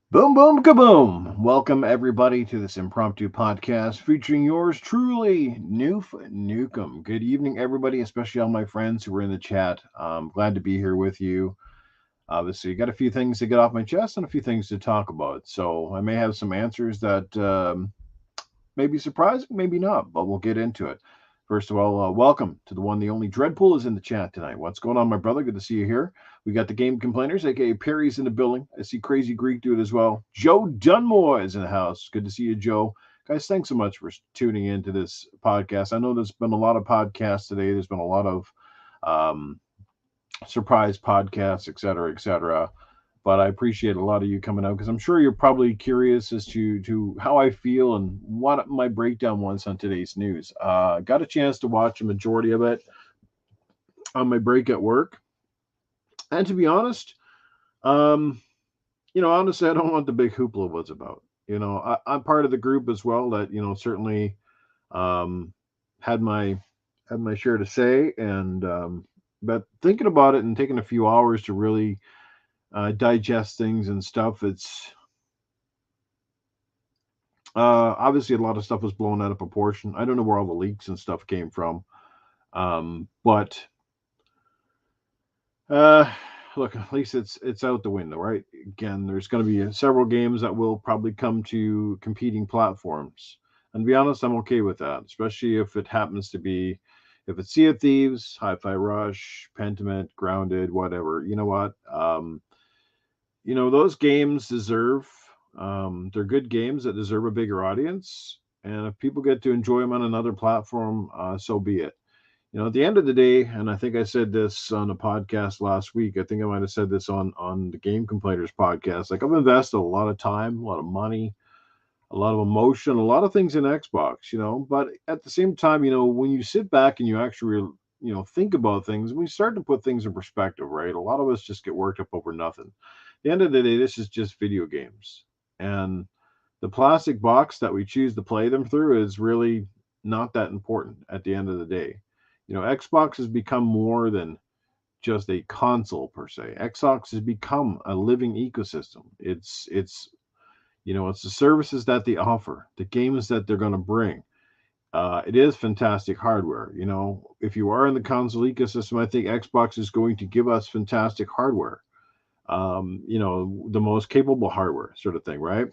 Boom, boom, kaboom! Welcome, everybody, to this impromptu podcast featuring yours truly, Newcomb. Good evening, everybody, especially all my friends who are in the chat. I'm glad to be here with you. Obviously, got a few things to get off my chest and a few things to talk about. So I may have some answers that may be surprising, maybe not, but we'll get into it. First of all, welcome to the one, the only Dreadpool is in the chat tonight. What's going on, my brother? Good to see you here. We got the Game Complainers, aka Perry's in the building. I see Crazy Greek do it as well. Joe Dunmore is in the house. Good to see you, Joe. Guys, thanks so much for tuning in to this podcast. I know there's been a lot of podcasts today. There's been a lot of um, surprise podcasts, et cetera, et cetera. But I appreciate a lot of you coming out because I'm sure you're probably curious as to how I feel and what my breakdown was on today's news. Got a chance to watch a majority of it on my break at work, and to be honest, um, honestly, I don't know what the big hoopla was about. I'm part of the group as well that certainly um, had my share to say, and but thinking about it and taking a few hours to really digest things and stuff. It's obviously a lot of stuff was blown out of proportion. I don't know where all the leaks and stuff came from, but uh, look, at least it's out the window, right? Again, there's going to be several games that will probably come to competing platforms, and to be honest, I'm okay with that, especially if it happens to be. If it's Sea of Thieves, Hi-Fi Rush, Pentiment, Grounded, whatever, you know what? Those games deserve they're good games that deserve a bigger audience, and if people get to enjoy them on another platform, so be it. At the end of the day, and I think I said this on a podcast last week, I think I might have said this on the Game Complainers podcast, like I've invested a lot of time, a lot of money, a lot of emotion, a lot of things in Xbox, but at the same time, when you sit back and you actually think about things, we start to put things in perspective, right? A lot of us just get worked up over nothing. At the end of the day, this is just video games, and the plastic box that we choose to play them through is really not that important at the end of the day. Xbox has become more than just a console per se. Xbox has become a living ecosystem. It's the services that they offer, the games that they're going to bring. It is fantastic hardware. If you are in the console ecosystem, I think Xbox is going to give us fantastic hardware. The most capable hardware, sort of thing, right?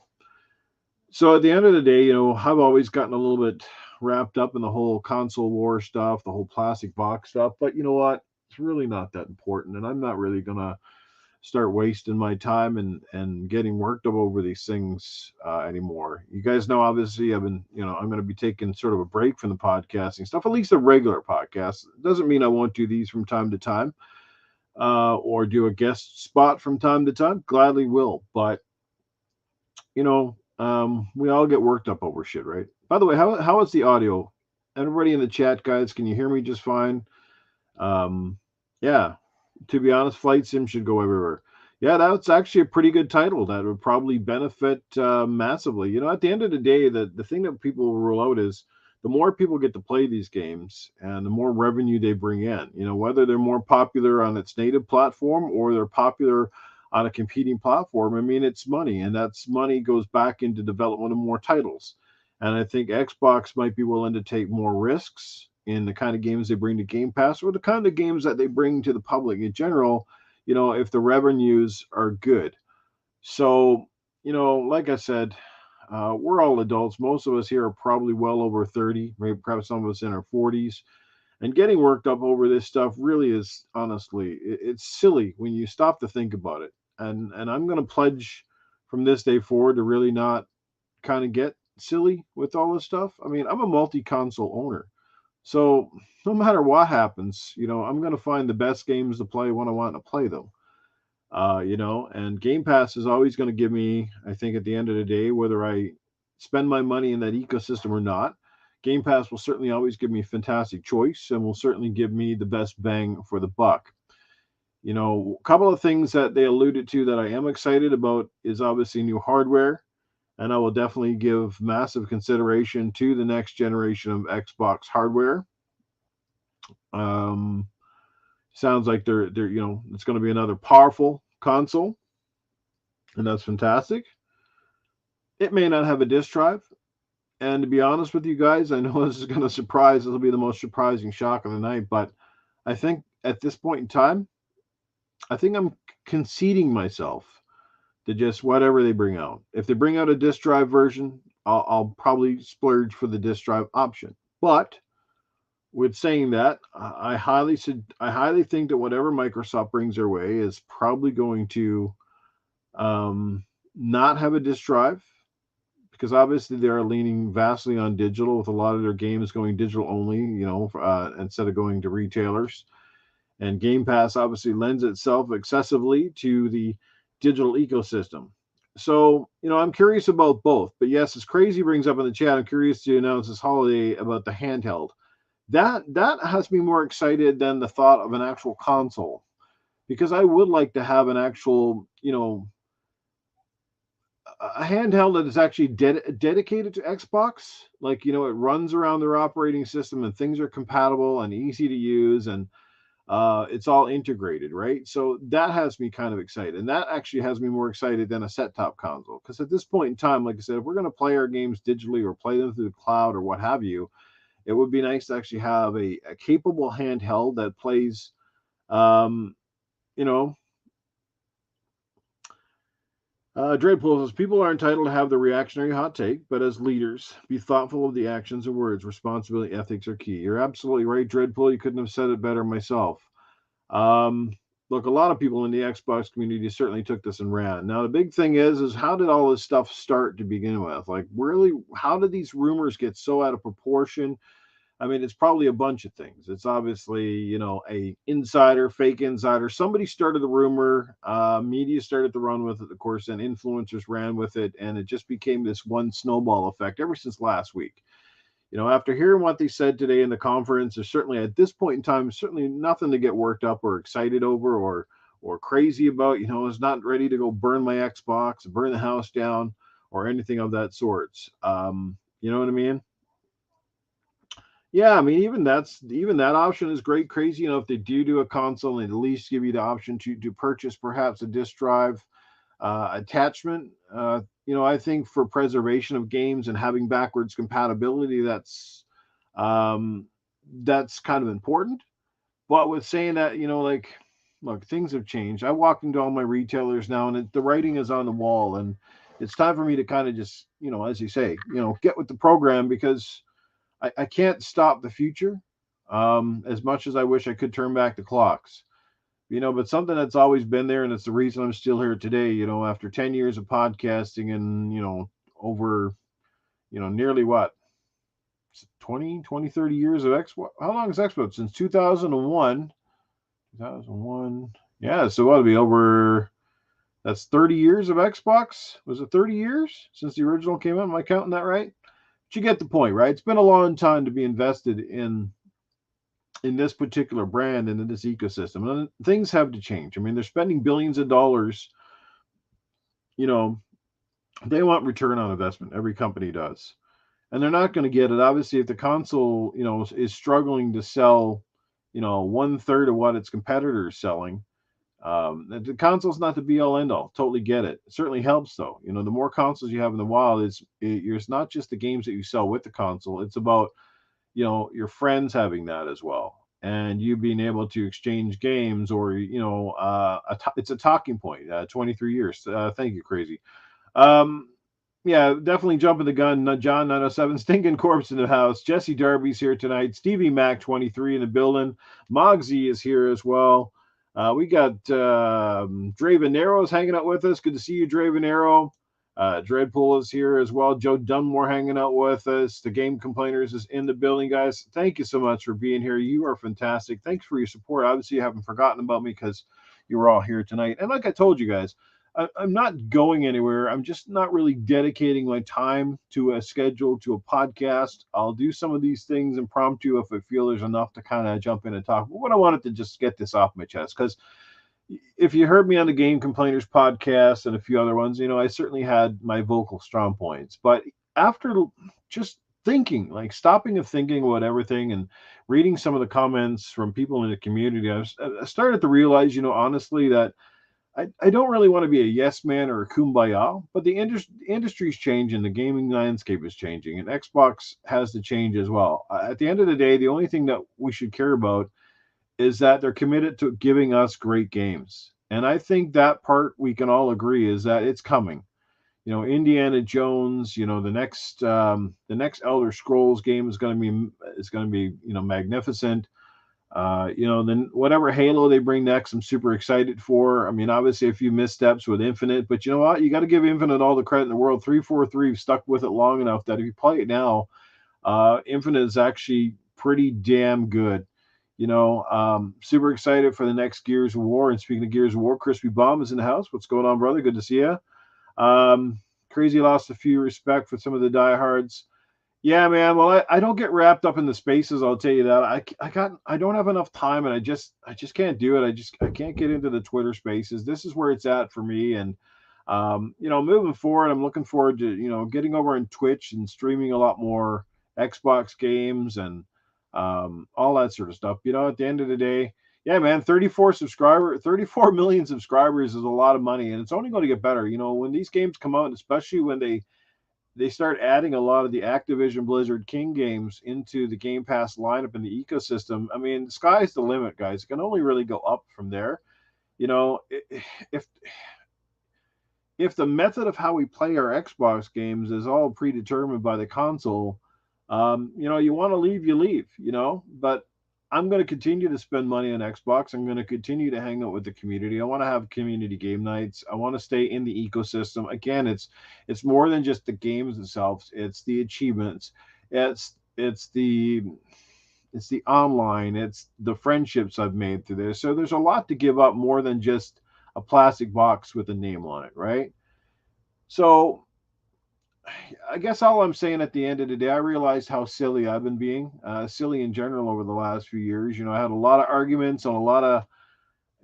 So at the end of the day, I've always gotten a little bit wrapped up in the whole console war stuff, the whole plastic box stuff. But you know what? It's really not that important, and I'm not really gonna start wasting my time and getting worked up over these things anymore. You guys know, obviously, I'm going to be taking sort of a break from the podcasting stuff, at least the regular podcast. Doesn't mean I won't do these from time to time or do a guest spot from time to time. Gladly will, but we all get worked up over shit, right? By the way, how is the audio? Everybody in the chat, guys, can you hear me just fine? Yeah, to be honest, Flight Sim should go everywhere. Yeah, that's actually a pretty good title. That would probably benefit massively. At the end of the day, the thing that people will rule out is the more people get to play these games and the more revenue they bring in. Whether they're more popular on its native platform or they're popular on a competing platform. I mean, it's money, and that's money goes back into development of more titles. And I think Xbox might be willing to take more risks in the kind of games they bring to Game Pass or the kind of games that they bring to the public in general, if the revenues are good. So, like I said, we're all adults. Most of us here are probably well over 30, maybe perhaps some of us in our 40s. And getting worked up over this stuff really is honestly, it's silly when you stop to think about it. And I'm going to pledge from this day forward to really not kind of get silly with all this stuff. I mean, I'm a multi-console owner. So no matter what happens, I'm going to find the best games to play when I want to play them. And Game Pass is always going to give me, I think, at the end of the day, whether I spend my money in that ecosystem or not, Game Pass will certainly always give me fantastic choice and will certainly give me the best bang for the buck. A couple of things that they alluded to that I am excited about is obviously new hardware, and I will definitely give massive consideration to the next generation of Xbox hardware. Um, Sounds like they're it's going to be another powerful console, and that's fantastic. It may not have a disk drive. And to be honest with you guys, I know this is going to surprise. This will be the most surprising shock of the night. But I think at this point in time, I think I'm conceding myself to just whatever they bring out. If they bring out a disk drive version, I'll probably splurge for the disk drive option. But with saying that, I highly think that whatever Microsoft brings their way is probably going to um, not have a disk drive, because obviously they are leaning vastly on digital with a lot of their games going digital only, instead of going to retailers. And Game Pass obviously lends itself excessively to the digital ecosystem. So, I'm curious about both. But yes, as Crazy brings up in the chat, I'm curious to announce this holiday about the handheld. That has me more excited than the thought of an actual console, because I would like to have an actual, a handheld that is actually dedicated to Xbox. Like, it runs around their operating system and things are compatible and easy to use, and it's all integrated, right? So that has me kind of excited, and that actually has me more excited than a set-top console. Because at this point in time, like I said, if we're going to play our games digitally or play them through the cloud or what have you, it would be nice to actually have a capable handheld that plays, um, you know, Dreadpool says people are entitled to have the reactionary hot take, but as leaders, be thoughtful of the actions and words. Responsibility, ethics are key. You're absolutely right, Dreadpool. You couldn't have said it better myself. Um, Look, a lot of people in the Xbox community certainly took this and ran. Now, the big thing is how did all this stuff start to begin with? Like, really, how did these rumors get so out of proportion? I mean, it's probably a bunch of things. It's obviously, a insider, fake insider. Somebody started the rumor. Media started to run with it, of course, and influencers ran with it, and it just became this one snowball effect ever since last week. After hearing what they said today in the conference, there's certainly at this point in time, certainly nothing to get worked up or excited over or crazy about. It's not ready to go burn my Xbox, burn the house down, or anything of that sort. You know what I mean? Yeah, I mean, even that option is great. Crazy, if they do a console, and at least give you the option to purchase perhaps a disk drive attachment. I think for preservation of games and having backwards compatibility, um, that's kind of important. But with saying that, like, look, things have changed. I walk into all my retailers now, and the writing is on the wall, and it's time for me to kind of just, as you say, get with the program, because I can't stop the future. As much as I wish I could turn back the clocks, but something that's always been there, and it's the reason I'm still here today, after 10 years of podcasting and, over, nearly what, 20, 30 years of Expo. How long is Expo? Since 2001. 2001. Yeah, so it'll be over, that's 30 years of Xbox. Was it 30 years since the original came out? Am I counting that right? But you get the point, right? It's been a long time to be invested in this particular brand and in this ecosystem. And things have to change. I mean, they're spending billions of dollars. You know, they want return on investment. Every company does. And they're not going to get it. Obviously, if the console, is struggling to sell, one third of what its competitor is selling, the console's not the be all end all. Totally get it. It certainly helps, though. The more consoles you have in the wild, it's not just the games that you sell with the console. It's about your friends having that as well, and you being able to exchange games, or it's a talking point. 23 years. Thank you, Crazy. um yeah, definitely jumping the gun. John 907, stinking corpse in the house. Jesse Darby's here tonight. Stevie Mac 23 in the building. Mogsy is here as well. We got Dre Venero's hanging out with us. Good to see you, Dre Venero. Dreadpool is here as well. Joe Dunmore hanging out with us. The Game Complainers is in the building, guys. Thank you so much for being here. You are fantastic. Thanks for your support. Obviously, you haven't forgotten about me because you were all here tonight. And like I told you guys, I'm not going anywhere. I'm just not really dedicating my time to a schedule, to a podcast. I'll do some of these things impromptu if I feel there's enough to kind of jump in and talk. But what I wanted to just get this off my chest, because if you heard me on the Game Complainers podcast and a few other ones, I certainly had my vocal strong points. But after just thinking, like stopping and thinking about everything and reading some of the comments from people in the community, I started to realize, honestly, that I don't really want to be a yes man or a kumbaya, but the industry's changing, the gaming landscape is changing, and Xbox has to change as well. At the end of the day, the only thing that we should care about is that they're committed to giving us great games. And I think that part we can all agree is that it's coming. Indiana Jones, the next Elder Scrolls game is going to be magnificent. Then whatever Halo they bring next, I'm super excited for. I mean, obviously a few missteps with Infinite, but you know what? You got to give Infinite all the credit in the world. 343 stuck with it long enough that if you play it now, Infinite is actually pretty damn good. Super excited for the next Gears of War. And speaking of Gears of War, Crispy Bomb is in the house. What's going on, brother? Good to see you. Crazy lost a few respect for some of the diehards. Yeah, man. Well, I don't get wrapped up in the spaces. I'll tell you that. I don't have enough time, and I just can't do it. I can't get into the Twitter spaces. This is where it's at for me. And moving forward, I'm looking forward to getting over on Twitch and streaming a lot more Xbox games and all that sort of stuff. At the end of the day, yeah, man, 34 million subscribers is a lot of money, and it's only going to get better. When these games come out, and especially when they start adding a lot of the Activision Blizzard King games into the Game Pass lineup in the ecosystem. I mean, the sky's the limit, guys. It can only really go up from there. You know, if if the method of how we play our Xbox games is all predetermined by the console, you want to leave, you leave. But I'm going to continue to spend money on Xbox. I'm going to continue to hang out with the community. I want to have community game nights. I want to stay in the ecosystem. Again, it's more than just the games themselves. It's the achievements. It's the online. It's the friendships I've made through this. So there's a lot to give up more than just a plastic box with a name on it, right? So I guess all I'm saying at the end of the day, I realized how silly I've been being, silly in general over the last few years. I had a lot of arguments and a lot of,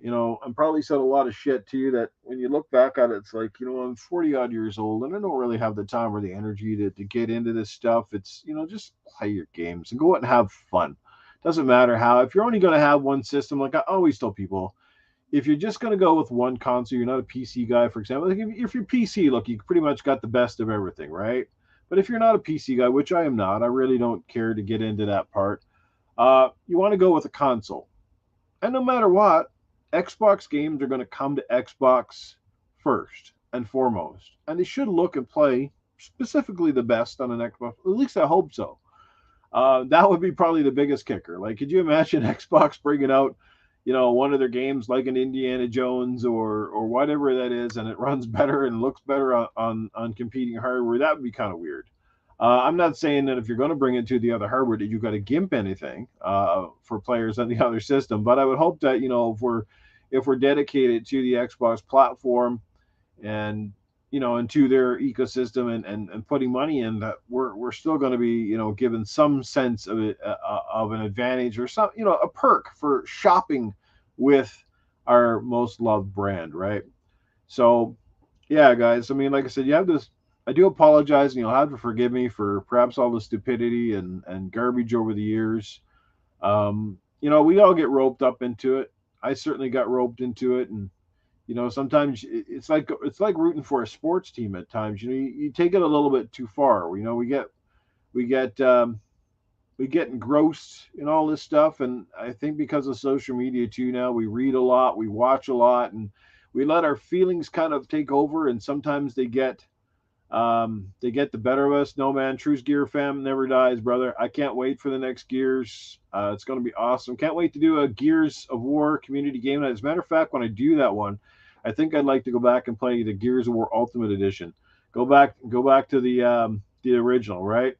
I probably said a lot of shit to you that when you look back at it, it's like, I'm 40 odd years old and I don't really have the time or the energy to get into this stuff. It's, just play your games and go out and have fun. Doesn't matter how. If you're only going to have one system, like I always tell people, if you're just going to go with one console, you're not a PC guy, for example. Like if you're PC, look, you pretty much got the best of everything, right? But if you're not a PC guy, which I am not, I really don't care to get into that part. You want to go with a console. And no matter what, Xbox games are going to come to Xbox first and foremost. And they should look and play specifically the best on an Xbox. At least I hope so. That would be probably the biggest kicker. Like, could you imagine Xbox bringing out, one of their games like an Indiana Jones or whatever that is, and it runs better and looks better on competing hardware? That would be kind of weird. I'm not saying that if you're going to bring it to the other hardware that you've got to gimp anything for players on the other system. But I would hope that if we're dedicated to the Xbox platform and into their ecosystem and putting money in, that we're still going to be given some sense of it of an advantage or some a perk for shopping with our most loved brand, right? So yeah, guys, I mean, like I said, you have this. I do apologize, and you'll have to forgive me for perhaps all the stupidity and garbage over the years. We all get roped up into it. I certainly got roped into it, and sometimes it's like rooting for a sports team at times. You take it a little bit too far. We get engrossed in all this stuff, and I think because of social media too now, we read a lot, we watch a lot, and we let our feelings kind of take over, and sometimes they get the better of us. No, man, True's Gear fam never dies, brother. I can't wait for the next Gears. It's going to be awesome. Can't wait to do a Gears of War community game night. As a matter of fact, when I do that one, I think I'd like to go back and play the Gears of War Ultimate Edition. Go back to the original, right?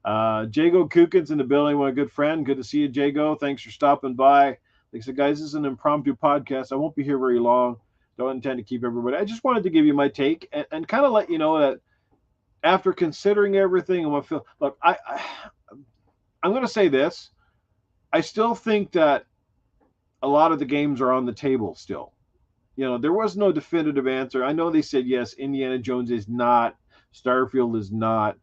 Jago Kukin's in the building, my good friend. Good to see you, Jago. Thanks for stopping by. Like I said, guys, this is an impromptu podcast. I won't be here very long. Don't intend to keep everybody. I just wanted to give you my take and kind of let you know that after considering everything and what I feel, look, I'm going to say this. I still think that a lot of the games are on the table still. There was no definitive answer. I know they said, yes, Indiana Jones is not, Starfield is not.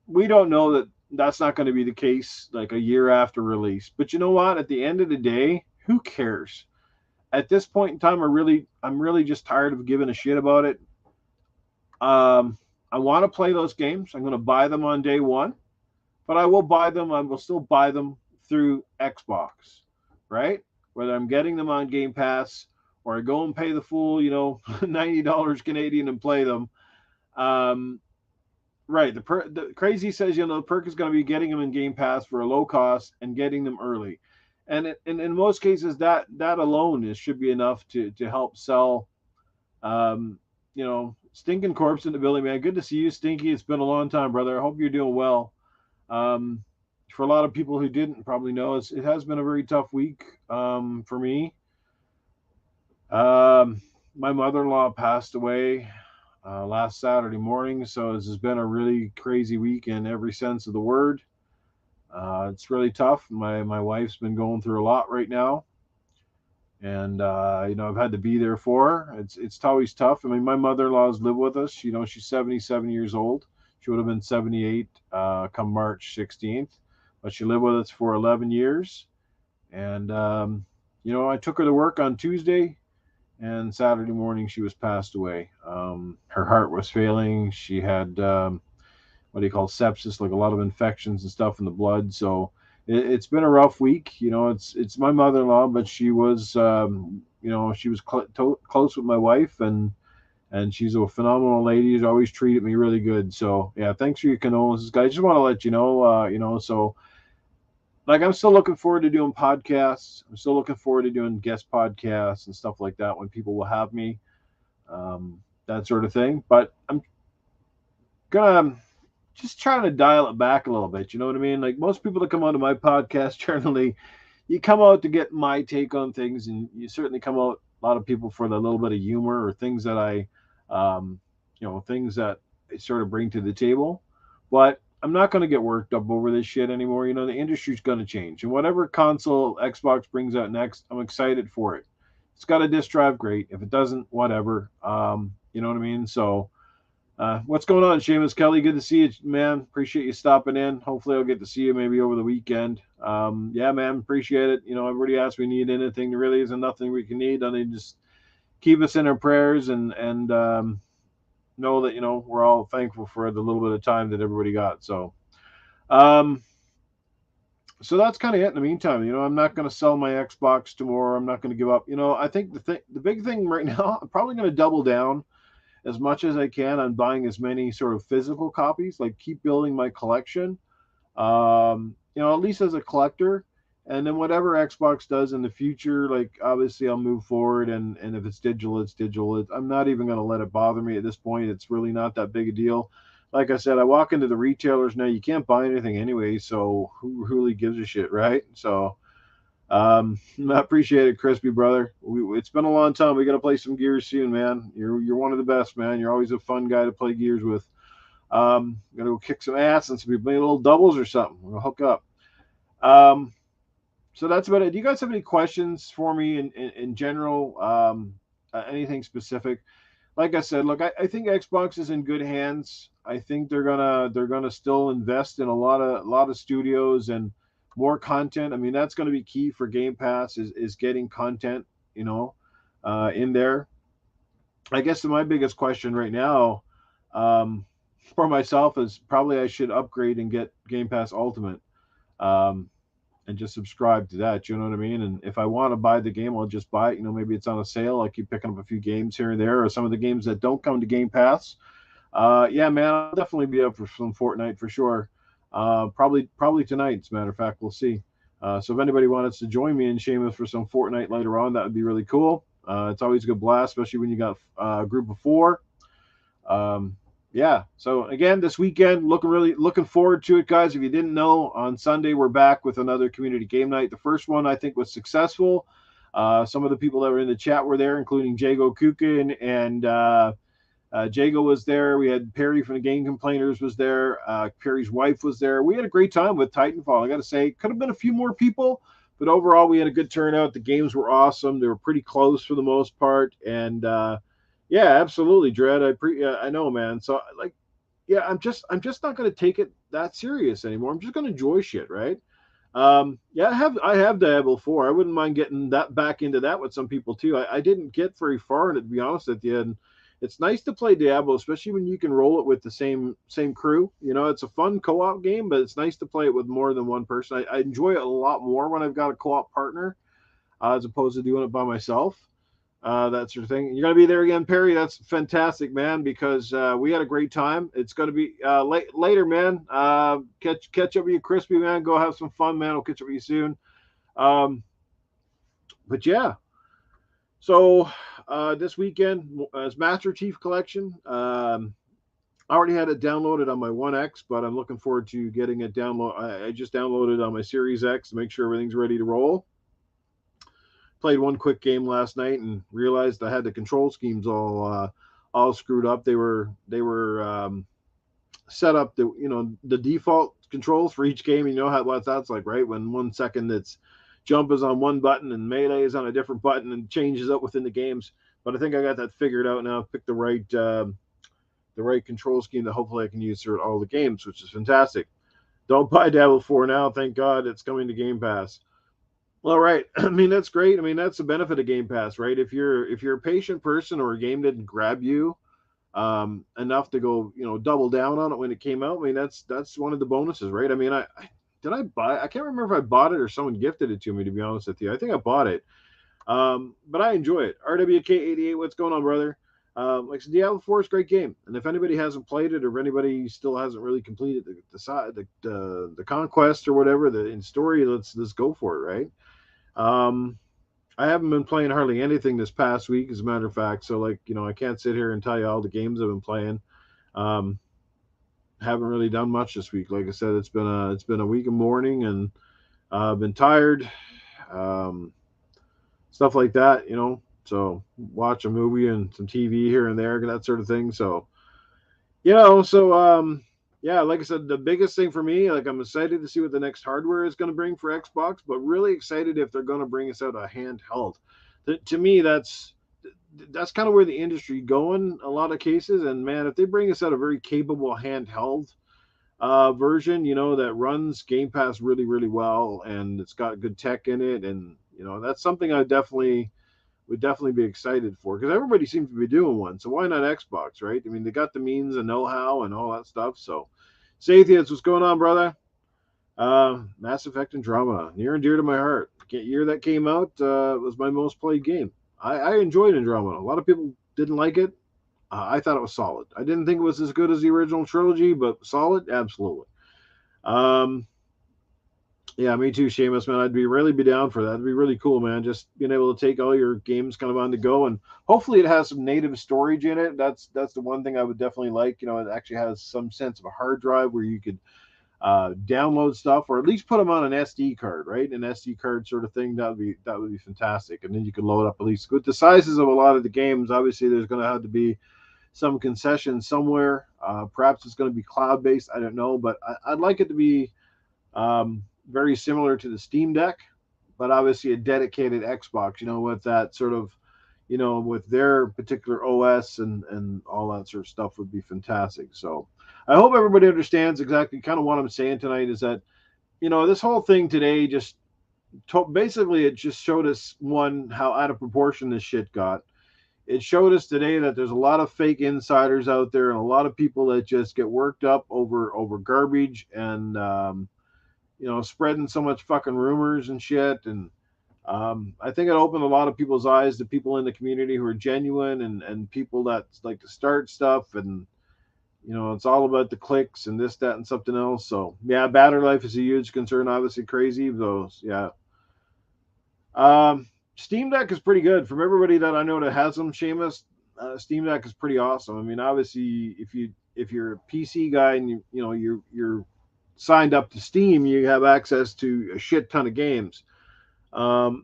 We don't know that that's not going to be the case like a year after release. But you know what? At the end of the day, who cares? at this point in time, I'm really just tired of giving a shit about it. I want to play those games. I'm going to buy them on day one, but I will buy them. I will still buy them through Xbox, right? Whether I'm getting them on Game Pass or I go and pay the full, $90 Canadian and play them. Um, right. The crazy says, the perk is going to be getting them in Game Pass for a low cost and getting them early. And in most cases, that alone should be enough to help sell. Um, Stinking Corpse in the building, man. Good to see you, Stinky. It's been a long time, brother. I hope you're doing well. Um, for a lot of people who didn't probably know, it has been a very tough week for me. Um, my mother-in-law passed away last Saturday morning, so this has been a really crazy week in every sense of the word. It's really tough. My wife's been going through a lot right now, and I've had to be there for her. It's always tough. I mean, my mother-in-law's lived with us. She's 77 years old. She would have been 78 come March 16th, but she lived with us for 11 years. And I took her to work on Tuesday, and Saturday morning she was passed away. Her heart was failing. She had what do you call sepsis, like a lot of infections and stuff in the blood. So it's been a rough week. It's my mother-in-law, but she was she was close with my wife, and she's a phenomenal lady. She's always treated me really good. So yeah, thanks for your condolences, guys. Just want to let you know, so like I'm still looking forward to doing podcasts. I'm still looking forward to doing guest podcasts and stuff like that when people will have me, that sort of thing. But I'm gonna just trying to dial it back a little bit. You know what I mean? Like most people that come onto my podcast, generally, you come out to get my take on things, and you certainly come out a lot of people for the little bit of humor or things that things that I sort of bring to the table. But I'm not going to get worked up over this shit anymore. The industry's going to change, and whatever console Xbox brings out next, I'm excited for it. It's got a disk drive, great. If it doesn't, whatever. You know what I mean? So what's going on, Seamus Kelly? Good to see you, man. Appreciate you stopping in. Hopefully, I'll get to see you maybe over the weekend. Yeah, man, appreciate it. Everybody asks we need anything. There really isn't nothing we can need. I mean, just keep us in our prayers and know that we're all thankful for the little bit of time that everybody got. Um, so that's kind of it. In the meantime, I'm not going to sell my Xbox tomorrow. I'm not going to give up. I think the big thing right now, I'm probably going to double down as much as I can on buying as many sort of physical copies, like keep building my collection, at least as a collector. And then whatever Xbox does in the future, like obviously I'll move forward. And if it's digital, it's digital. I'm not even going to let it bother me at this point. It's really not that big a deal. Like I said, I walk into the retailers now. You can't buy anything anyway, so who really gives a shit, right? So I appreciate it, Crispy brother. It's been a long time. We got to play some Gears soon, man. You're one of the best, man. You're always a fun guy to play Gears with. Gonna go kick some ass and some people play little doubles or something. We'll hook up. Um, so that's about it. Do you guys have any questions for me in general? Anything specific? Like I said, look, I think Xbox is in good hands. I think they're gonna still invest in a lot of studios and more content. I mean, that's going to be key for Game Pass is getting content, in there. I guess my biggest question right now, um, for myself is probably I should upgrade and get Game Pass Ultimate, um, and just subscribe to that. You know what I mean? And if I want to buy the game, I'll just buy it. Maybe it's on a sale. I keep picking up a few games here and there, or some of the games that don't come to Game Pass. Yeah, man, I'll definitely be up for some Fortnite for sure. Probably tonight. As a matter of fact, we'll see. So if anybody wants to join me and Seamus for some Fortnite later on, that would be really cool. It's always a good blast, especially when you got a group of four. Yeah. So again, this weekend, looking forward to it, guys. If you didn't know, on Sunday we're back with another community game night. The first one I think was successful. Some of the people that were in the chat were there, including Jago Kukin and Jago was there. We had Perry from the Game Complainers was there. Perry's wife was there. We had a great time with Titanfall. I got to say, could have been a few more people, but overall we had a good turnout. The games were awesome. They were pretty close for the most part, and yeah, absolutely, Dread. I know, man. So yeah, I'm just not going to take it that serious anymore. I'm just going to enjoy shit, right? Yeah, I have Diablo 4. I wouldn't mind getting that back into that with some people too. I didn't get very far in it, to be honest with you. And it's nice to play Diablo, especially when you can roll it with the same crew. You know, it's a fun co-op game, but it's nice to play it with more than one person. I enjoy it a lot more when I've got a co-op partner, as opposed to doing it by myself. That sort of thing. You're gonna be there again, Perry. That's fantastic, man. Because we had a great time. It's gonna be later, man. Catch up with you, crispy man. Go have some fun, man. I'll catch up with you soon. Um, but yeah, so this weekend is Master Chief Collection. I already had it downloaded on my One X, but I'm looking forward to getting it download. I just downloaded it on my Series X to make sure everything's ready to roll. Played one quick game last night and realized I had the control schemes all screwed up. They were set up the default controls for each game. You know how what that's like, right? When 1 second it's jump is on one button and melee is on a different button and changes up within the games. But I think I got that figured out now. I've picked the right control scheme that hopefully I can use through all the games, which is fantastic. Don't buy Diablo 4 now. Thank God it's coming to Game Pass. Well, right. I mean, that's great. I mean, that's the benefit of Game Pass, right? If you're a patient person or a game didn't grab you enough to go, double down on it when it came out. I mean, that's one of the bonuses, right? I mean, I did I buy? I can't remember if I bought it or someone gifted it to me. To be honest with you, I think I bought it. But I enjoy it. RWK88, what's going on, brother? Like I said, Diablo 4 is a great game, and if anybody hasn't played it, or if anybody still hasn't really completed the conquest or whatever the in story, let's go for it, right? Um, I haven't been playing hardly anything this past week, as a matter of fact. So, like, I can't sit here and tell you all the games I've been playing. Um, haven't really done much this week. Like I said, it's been a week of mourning, and I've been tired, um, stuff like that. So watch a movie and some TV here and there, that sort of thing. So yeah, like I said, the biggest thing for me, like, I'm excited to see what the next hardware is going to bring for Xbox, but really excited if they're going to bring us out a handheld. To me, that's kind of where the industry going a lot of cases. And man, if they bring us out a very capable handheld version, that runs Game Pass really, really well, and it's got good tech in it, and that's something I definitely would definitely be excited for, because everybody seems to be doing one. So why not Xbox, right? I mean, they got the means and know-how and all that stuff. So, Sathians, what's going on, brother? Mass Effect Andromeda, near and dear to my heart. The year that came out was my most played game. I enjoyed Andromeda. A lot of people didn't like it. I thought it was solid. I didn't think it was as good as the original trilogy, but solid, absolutely. Um, yeah, me too, Seamus, man. I'd be down for that. It'd be really cool, man. Just being able to take all your games kind of on the go, and hopefully it has some native storage in it. That's the one thing I would definitely like. It actually has some sense of a hard drive where you could download stuff, or at least put them on an SD card, right? An SD card sort of thing. That would be fantastic. And then you could load up at least with the sizes of a lot of the games. Obviously, there's going to have to be some concession somewhere. Perhaps it's going to be cloud based. I don't know, but I'd like it to be very similar to the Steam Deck, but obviously a dedicated Xbox, with that sort of, with their particular OS and all that sort of stuff would be fantastic. So I hope everybody understands exactly kind of what I'm saying tonight is that, this whole thing today basically it just showed us, one, how out of proportion this shit got. It showed us today that there's a lot of fake insiders out there and a lot of people that just get worked up over garbage and spreading so much fucking rumors and shit. And I think it opened a lot of people's eyes to people in the community who are genuine and people that like to start stuff. And, it's all about the clicks and this, that, and something else. So, yeah, battery life is a huge concern, obviously crazy. Those, yeah. Steam Deck is pretty good. From everybody that I know that has them, Seamus, Steam Deck is pretty awesome. I mean, obviously, if you're a PC guy and you're signed up to Steam, you have access to a shit ton of games. So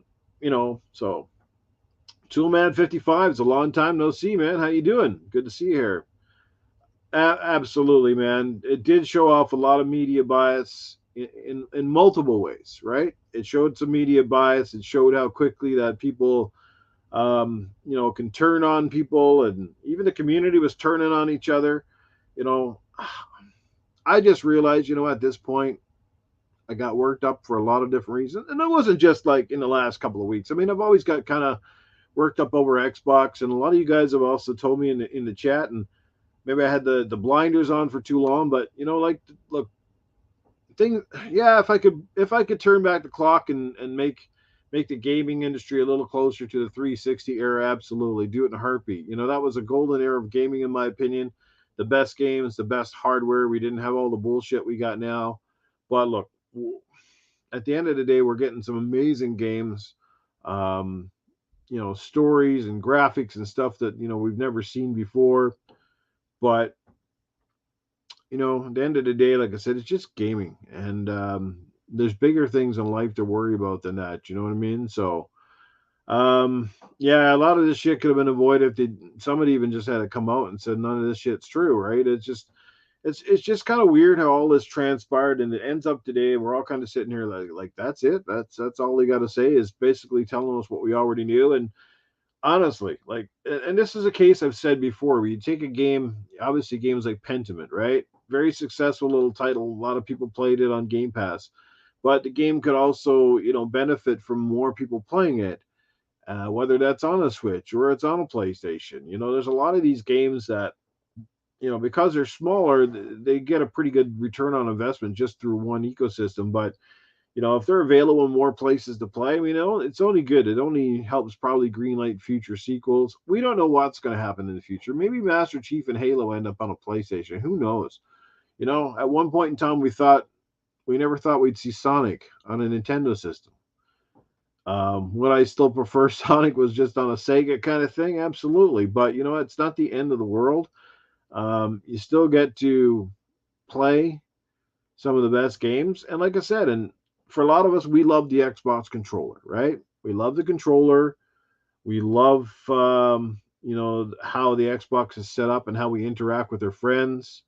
Toolman 55 is a long time no see, man. How you doing? Good to see you here. Absolutely, man. It did show off a lot of media bias in multiple ways, right? It showed some media bias. It showed how quickly that people, can turn on people, and even the community was turning on each other. I just realized, at this point, I got worked up for a lot of different reasons, and it wasn't just like in the last couple of weeks. I mean, I've always got kind of worked up over Xbox, and a lot of you guys have also told me in the chat, and maybe I had the blinders on for too long. But like, look, thing, yeah. If I could turn back the clock and make the gaming industry a little closer to the 360 era, absolutely do it in a heartbeat. That was a golden era of gaming, in my opinion. The best games, the best hardware. We didn't have all the bullshit we got now. But look, at the end of the day, we're getting some amazing games. Um, Stories and graphics and stuff that we've never seen before. But at the end of the day, like I said, it's just gaming, and there's bigger things in life to worry about than that. You know what I mean? So, yeah, a lot of this shit could have been avoided if somebody even just had to come out and said none of this shit's true, right? It's just kind of weird how all this transpired, and it ends up today, and we're all kind of sitting here like that's it. That's all they got to say is basically telling us what we already knew. And honestly, like, and this is a case I've said before, where you take a game, obviously games like Pentiment, right? Very successful little title. A lot of people played it on Game Pass, but the game could also, benefit from more people playing it, whether that's on a Switch or it's on a PlayStation. There's a lot of these games that, because they're smaller, they get a pretty good return on investment just through one ecosystem. But if they're available in more places to play, it's only good. It only helps probably greenlight future sequels. We don't know what's going to happen in the future. Maybe Master Chief and Halo end up on a PlayStation. Who knows? At one point in time, we never thought we'd see Sonic on a Nintendo system. Would I still prefer Sonic was just on a Sega kind of thing? Absolutely. But it's not the end of the world. You still get to play some of the best games. And like I said, and for a lot of us, we love the Xbox controller, right? We love the controller. We love, how the Xbox is set up and how we interact with our friends.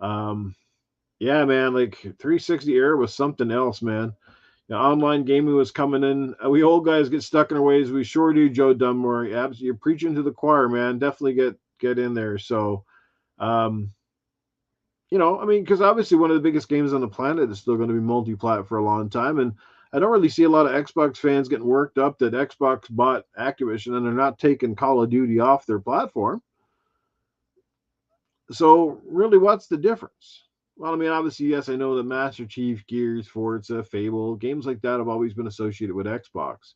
Um, yeah, man, like 360 era was something else, man. Online gaming was coming in. We old guys get stuck in our ways. We sure do, Joe Dunmore. You're preaching to the choir, man. Definitely get in there. So, um, I mean, because obviously one of the biggest games on the planet is still going to be multi-plat for a long time, and I don't really see a lot of Xbox fans getting worked up that Xbox bought Activision and they're not taking Call of Duty off their platform. So really, what's the difference? Well, I mean, obviously, yes, I know that Master Chief, Gears, Forza, Fable, games like that have always been associated with Xbox.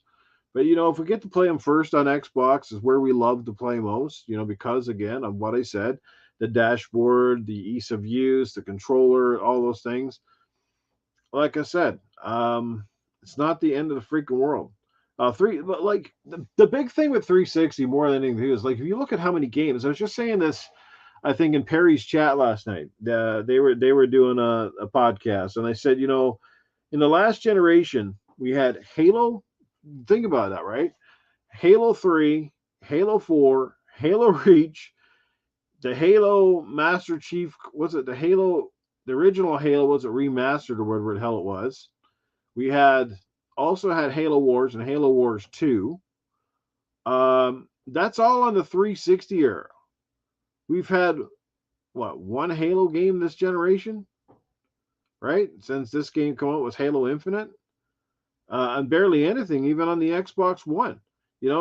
But if we get to play them first on Xbox, is where we love to play most. Because again of what I said, the dashboard, the ease of use, the controller, all those things. Like I said, it's not the end of the freaking world. But like the big thing with 360 more than anything is like if you look at how many games. I was just saying this, I think in Perry's chat last night. They were doing a podcast, and I said, in the last generation we had Halo. Think about that, right? Halo 3, Halo 4, Halo Reach, the Halo Master Chief. Was it the original Halo? Was it remastered or whatever the hell it was? We also had Halo Wars and Halo Wars 2. That's all on the 360 era. We've had one Halo game this generation, right? Since this game came out was Halo Infinite, and barely anything even on the Xbox One.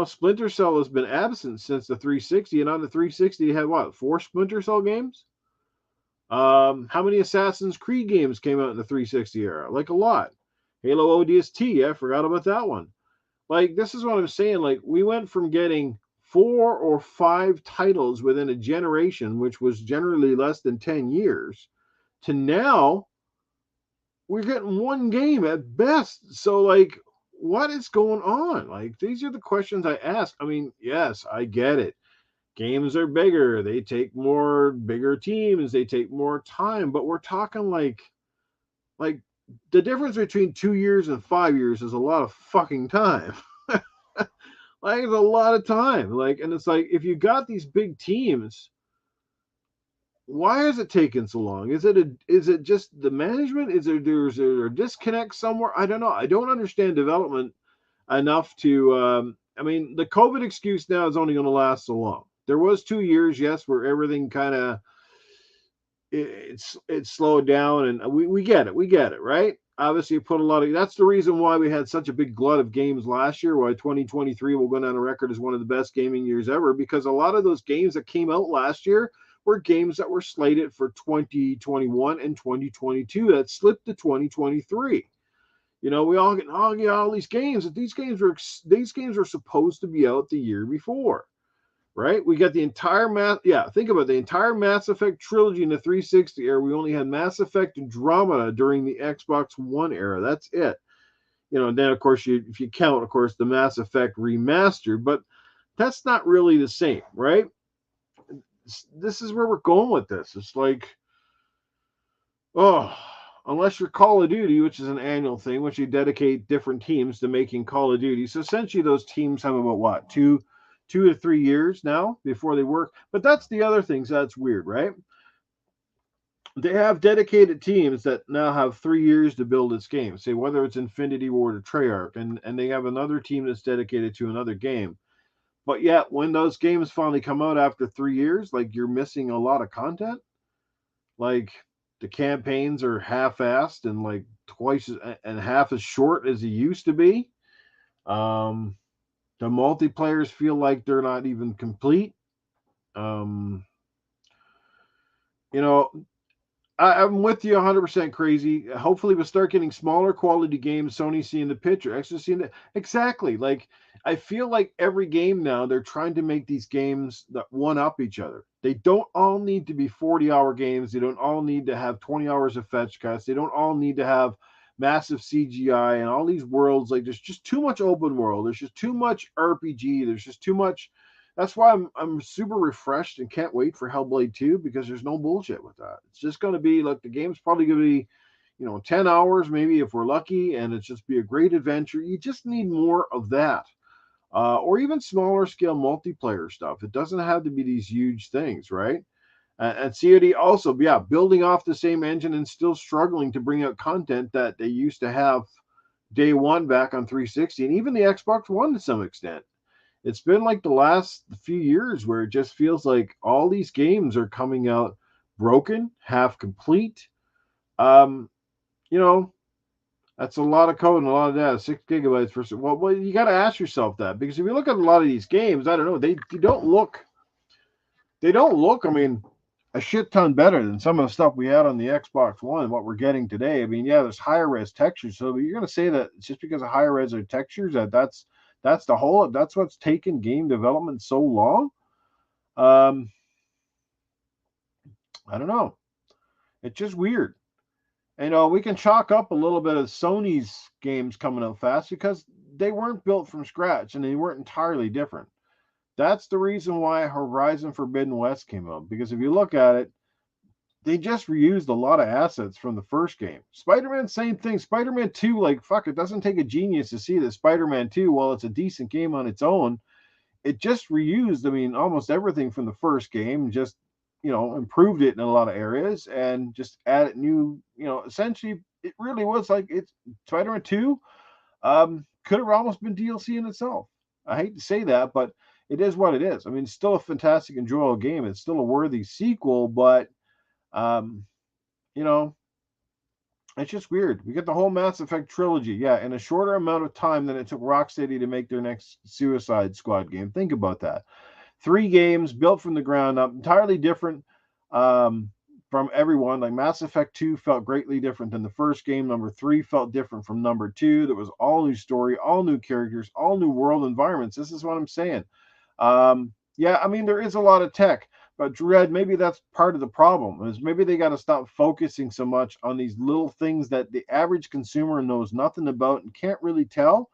Splinter Cell has been absent since the 360, and on the 360 you had 4 Splinter Cell games. How many Assassin's Creed games came out in the 360 era? Like a lot. Halo ODST, I forgot about that one. Like, this is what I'm saying. Like, we went from getting 4 or 5 titles within a generation, which was generally less than 10 years, to now we're getting one game at best. So, like, what is going on? Like, these are the questions I ask. I mean, yes, I get it. Games are bigger. They take bigger teams. They take more time. But we're talking like the difference between 2 years and 5 years is a lot of fucking time. Like, it's a lot of time. Like, and it's like, if you got these big teams, why is it taking so long? Is it just the management? Is there a disconnect somewhere? I don't know. I don't understand development enough to. I mean, the COVID excuse now is only going to last so long. There was 2 years, yes, where everything kind of it slowed down, and we get it, right? obviously put a lot of. That's the reason why we had such a big glut of games last year. Why 2023 will go down on record as one of the best gaming years ever, because a lot of those games that came out last year were games that were slated for 2021 and 2022 that slipped to 2023. We all get, oh yeah, all these games. These games were supposed to be out the year before, right? We got the entire think about it, the entire Mass Effect trilogy in the 360 era. We only had Mass Effect Andromeda during the Xbox One era. That's it. And then of course if you count, of course, the Mass Effect remastered, but that's not really the same, right? This is where we're going with this. It's like, oh, unless you're Call of Duty, which is an annual thing, which you dedicate different teams to making Call of Duty. So essentially, those teams have about what, 2 to 3 years now before they work. But that's the other thing. So that's weird, right? They have dedicated teams that now have 3 years to build its game. Say whether it's Infinity Ward or Treyarch, and they have another team that's dedicated to another game. But yet, when those games finally come out after 3 years, like you're missing a lot of content. Like the campaigns are half-assed and like twice and half as short as they used to be. The multiplayers feel like they're not even complete. Um, you know, I'm with you 100% crazy. Hopefully, we'll start getting smaller quality games. Sony seeing the picture, actually seeing the exactly. Like I feel like every game now they're trying to make these games that one up each other. They don't all need to be 40-hour games. They don't all need to have 20 hours of fetch quests. They don't all need to have massive CGI and all these worlds. Like there's just too much open world. There's just too much RPG. There's just too much. That's why I'm super refreshed and can't wait for Hellblade 2, because there's no bullshit with that. It's just going to be like the game's probably going to be, 10 hours maybe if we're lucky, and it's just be a great adventure. You just need more of that. Or even smaller scale multiplayer stuff. It doesn't have to be these huge things, right? And COD also, yeah, building off the same engine and still struggling to bring out content that they used to have day one back on 360 and even the Xbox One to some extent. It's been like the last few years where it just feels like all these games are coming out broken, half complete. Um, you know, that's a lot of code and a lot of data. 6 GB per second. Well, you got to ask yourself that, because if you look at a lot of these games, I don't know, they don't look. They don't look. I mean, a shit ton better than some of the stuff we had on the Xbox One. What we're getting today. I mean, yeah, there's higher res textures. So you're going to say that just because of higher res textures that's the whole. That's what's taken game development so long. Um, I don't know. It's just weird. We can chalk up a little bit of Sony's games coming out fast because they weren't built from scratch and they weren't entirely different. That's the reason why Horizon Forbidden West came out, because if you look at it, they just reused a lot of assets from the first game. Spider-Man, same thing. Spider-Man 2, like, fuck, it doesn't take a genius to see that Spider-Man 2, while it's a decent game on its own, it just reused, I mean, almost everything from the first game, just, improved it in a lot of areas and just added new, essentially, it really was like it's Spider-Man 2 could have almost been DLC in itself. I hate to say that, but it is what it is. I mean, it's still a fantastic, enjoyable game. It's still a worthy sequel, but um, you know, it's just weird. We get the whole Mass Effect trilogy, yeah, in a shorter amount of time than it took Rocksteady to make their next Suicide Squad game. Think about that. 3 games built from the ground up, entirely different from everyone. Like Mass Effect 2 felt greatly different than the first game. Number 3 felt different from number 2. There was all new story, all new characters, all new world environments. This is what I'm saying. Yeah, I mean, there is a lot of tech, but Dread, maybe that's part of the problem. Is maybe they got to stop focusing so much on these little things that the average consumer knows nothing about and can't really tell.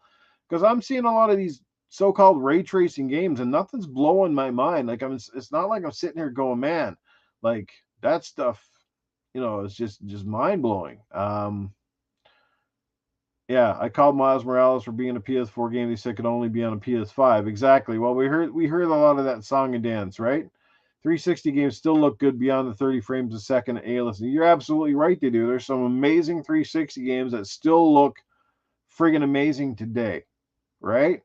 Because I'm seeing a lot of these so-called ray tracing games, and nothing's blowing my mind. Like it's not like I'm sitting here going, man, like that stuff, is just mind blowing. Yeah, I called Miles Morales for being a PS4 game. They said it could only be on a PS5. Exactly. Well, we heard a lot of that song and dance, right? 360 games still look good beyond the 30 frames a second A-list. You're absolutely right, they do. There's some amazing 360 games that still look friggin' amazing today, right?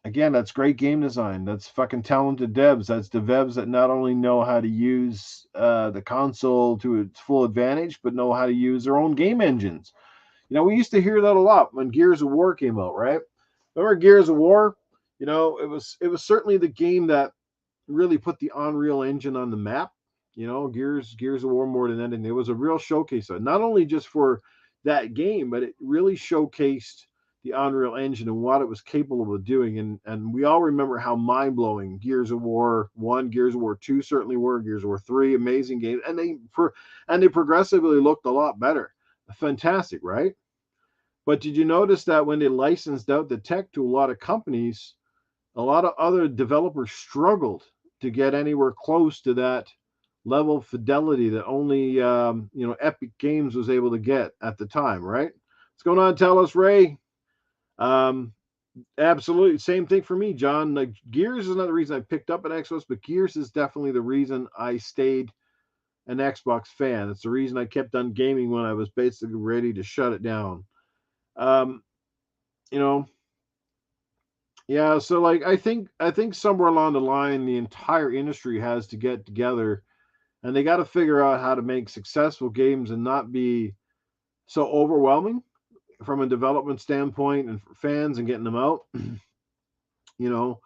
Again, that's great game design. That's fucking talented devs. That's the devs that not only know how to use the console to its full advantage, but know how to use their own game engines. We used to hear that a lot when Gears of War came out, right? Remember Gears of War? It was certainly the game that really put the Unreal Engine on the map. Gears of War more than anything. It was a real showcase, not only just for that game, but it really showcased the Unreal Engine and what it was capable of doing. And we all remember how mind blowing Gears of War 1, Gears of War 2 certainly were, Gears of War 3, amazing game. And they progressively looked a lot better. Fantastic, right? But did you notice that when they licensed out the tech to a lot of companies, a lot of other developers struggled to get anywhere close to that level of fidelity that only Epic Games was able to get at the time, right? What's going on? Tell us, Ray. Um, Absolutely, same thing for me, John. Like Gears is not the reason I picked up an Xbox, but Gears is definitely the reason I stayed an Xbox fan. It's the reason I kept on gaming when I was basically ready to shut it down. Um, you know, Yeah, so like I think somewhere along the line the entire industry has to get together and they got to figure out how to make successful games and not be so overwhelming from a development standpoint and for fans and getting them out. you know,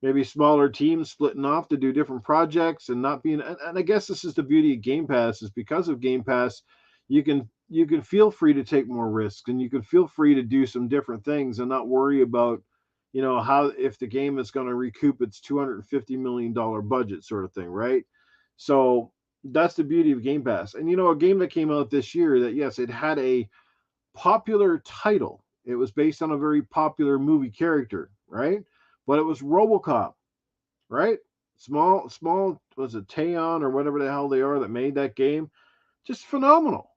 Maybe smaller teams splitting off to do different projects and not being and I guess this is the beauty of Game Pass is because of Game Pass you can feel free to take more risks and you can feel free to do some different things and not worry about how if the game is going to recoup its $250 million budget sort of thing, right? So that's the beauty of Game Pass. And a game that came out this year that yes, it had a popular title. It was based on a very popular movie character, right? But it was RoboCop, right? Small was it Taeon or whatever the hell they are that made that game? Just phenomenal.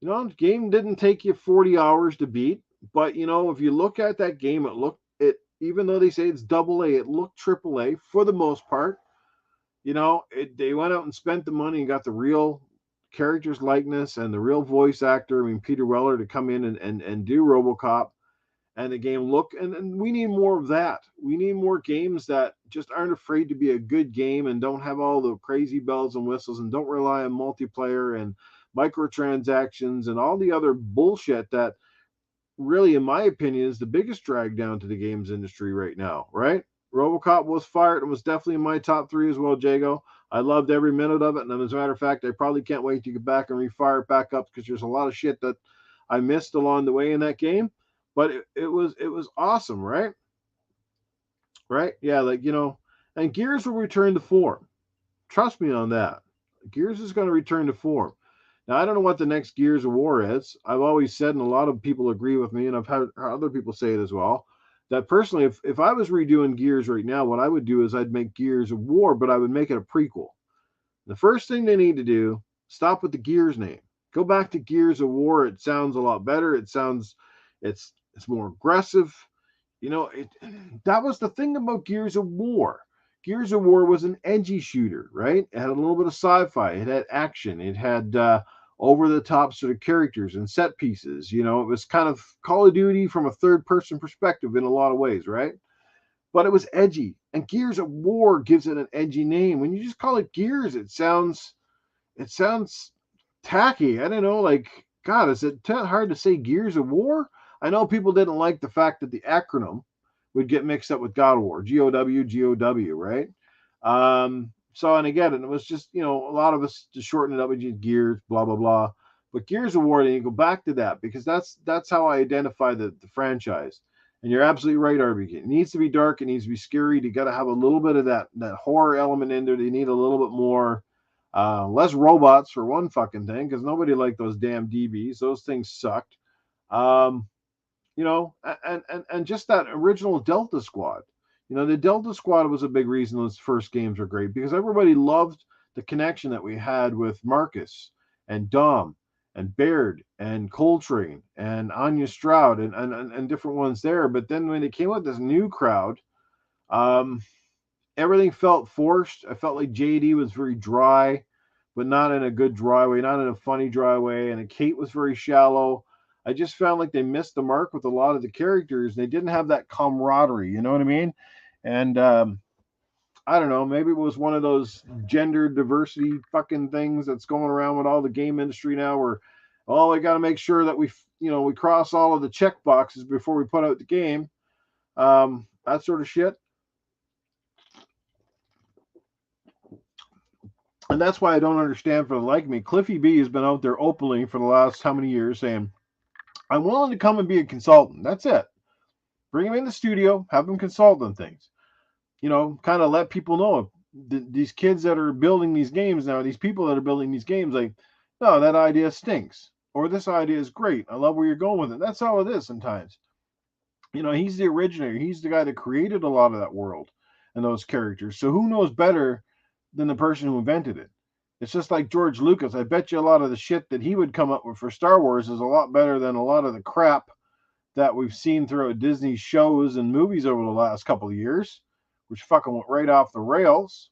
The game didn't take you 40 hours to beat, but if you look at that game, even though they say it's double A, it looked triple A for the most part. They went out and spent the money and got the real character's likeness and the real voice actor. I mean, Peter Weller to come in and do RoboCop and the game look and we need more of that. We need more games that just aren't afraid to be a good game and don't have all the crazy bells and whistles and don't rely on multiplayer and microtransactions and all the other bullshit that really in my opinion is the biggest drag down to the games industry right now, right? RoboCop was fired and was definitely in my top 3 as well, Jago. I loved every minute of it, and as a matter of fact, I probably can't wait to get back and refire it back up because there's a lot of shit that I missed along the way in that game. But it was awesome, right? Right? Yeah, and Gears will return to form. Trust me on that. Gears is going to return to form. Now I don't know what the next Gears of War is. I've always said, and a lot of people agree with me, and I've had other people say it as well. That personally, if I was redoing Gears right now, what I would do is I'd make Gears of War, but I would make it a prequel. The first thing they need to do, stop with the Gears name. Go back to Gears of War. It sounds a lot better. It's more aggressive. That was the thing about Gears of War. Gears of War was an edgy shooter, right? It had a little bit of sci-fi. It had action. It had over-the-top sort of characters and set pieces. It was kind of Call of Duty from a third-person perspective in a lot of ways, right? But it was edgy. And Gears of War gives it an edgy name. When you just call it Gears, it sounds tacky. I don't know, like, God, is it hard to say Gears of War? I know people didn't like the fact that the acronym would get mixed up with God of War, GOW, GOW, right? So, and again, it was just, a lot of us just shorten it up with Gears, blah, blah, blah. But Gears of War, then you go back to that because that's how I identify the franchise. And you're absolutely right, RBK. It needs to be dark. It needs to be scary. You got to have a little bit of that horror element in there. You need a little bit more, less robots for one fucking thing because nobody liked those damn DBs. Those things sucked. Um, and just that original Delta Squad. The Delta Squad was a big reason those first games were great because everybody loved the connection that we had with Marcus and Dom and Baird and Coltrane and Anya Stroud and different ones there. But then when they came out with this new crowd, um, everything felt forced. I felt like JD was very dry, but not in a good dry way, not in a funny dry way. And Kate was very shallow. I just found like they missed the mark with a lot of the characters. They didn't have that camaraderie. You know what I mean? And I don't know, maybe it was one of those gender diversity fucking things that's going around with all the game industry now, where, oh, we got to make sure that we cross all of the check boxes before we put out the game. That sort of shit. And that's why I don't understand for the like me. Cliffy B has been out there openly for the last how many years saying, I'm willing to come and be a consultant. That's it. Bring him in the studio, have him consult on things. Kind of let people know these kids that are building these games now, these people that are building these games, like, no, that idea stinks. Or this idea is great. I love where you're going with it. That's all it is sometimes. He's the originator. He's the guy that created a lot of that world and those characters. So who knows better than the person who invented it? It's just like George Lucas. I bet you a lot of the shit that he would come up with for Star Wars is a lot better than a lot of the crap that we've seen throughout Disney shows and movies over the last couple of years, which fucking went right off the rails,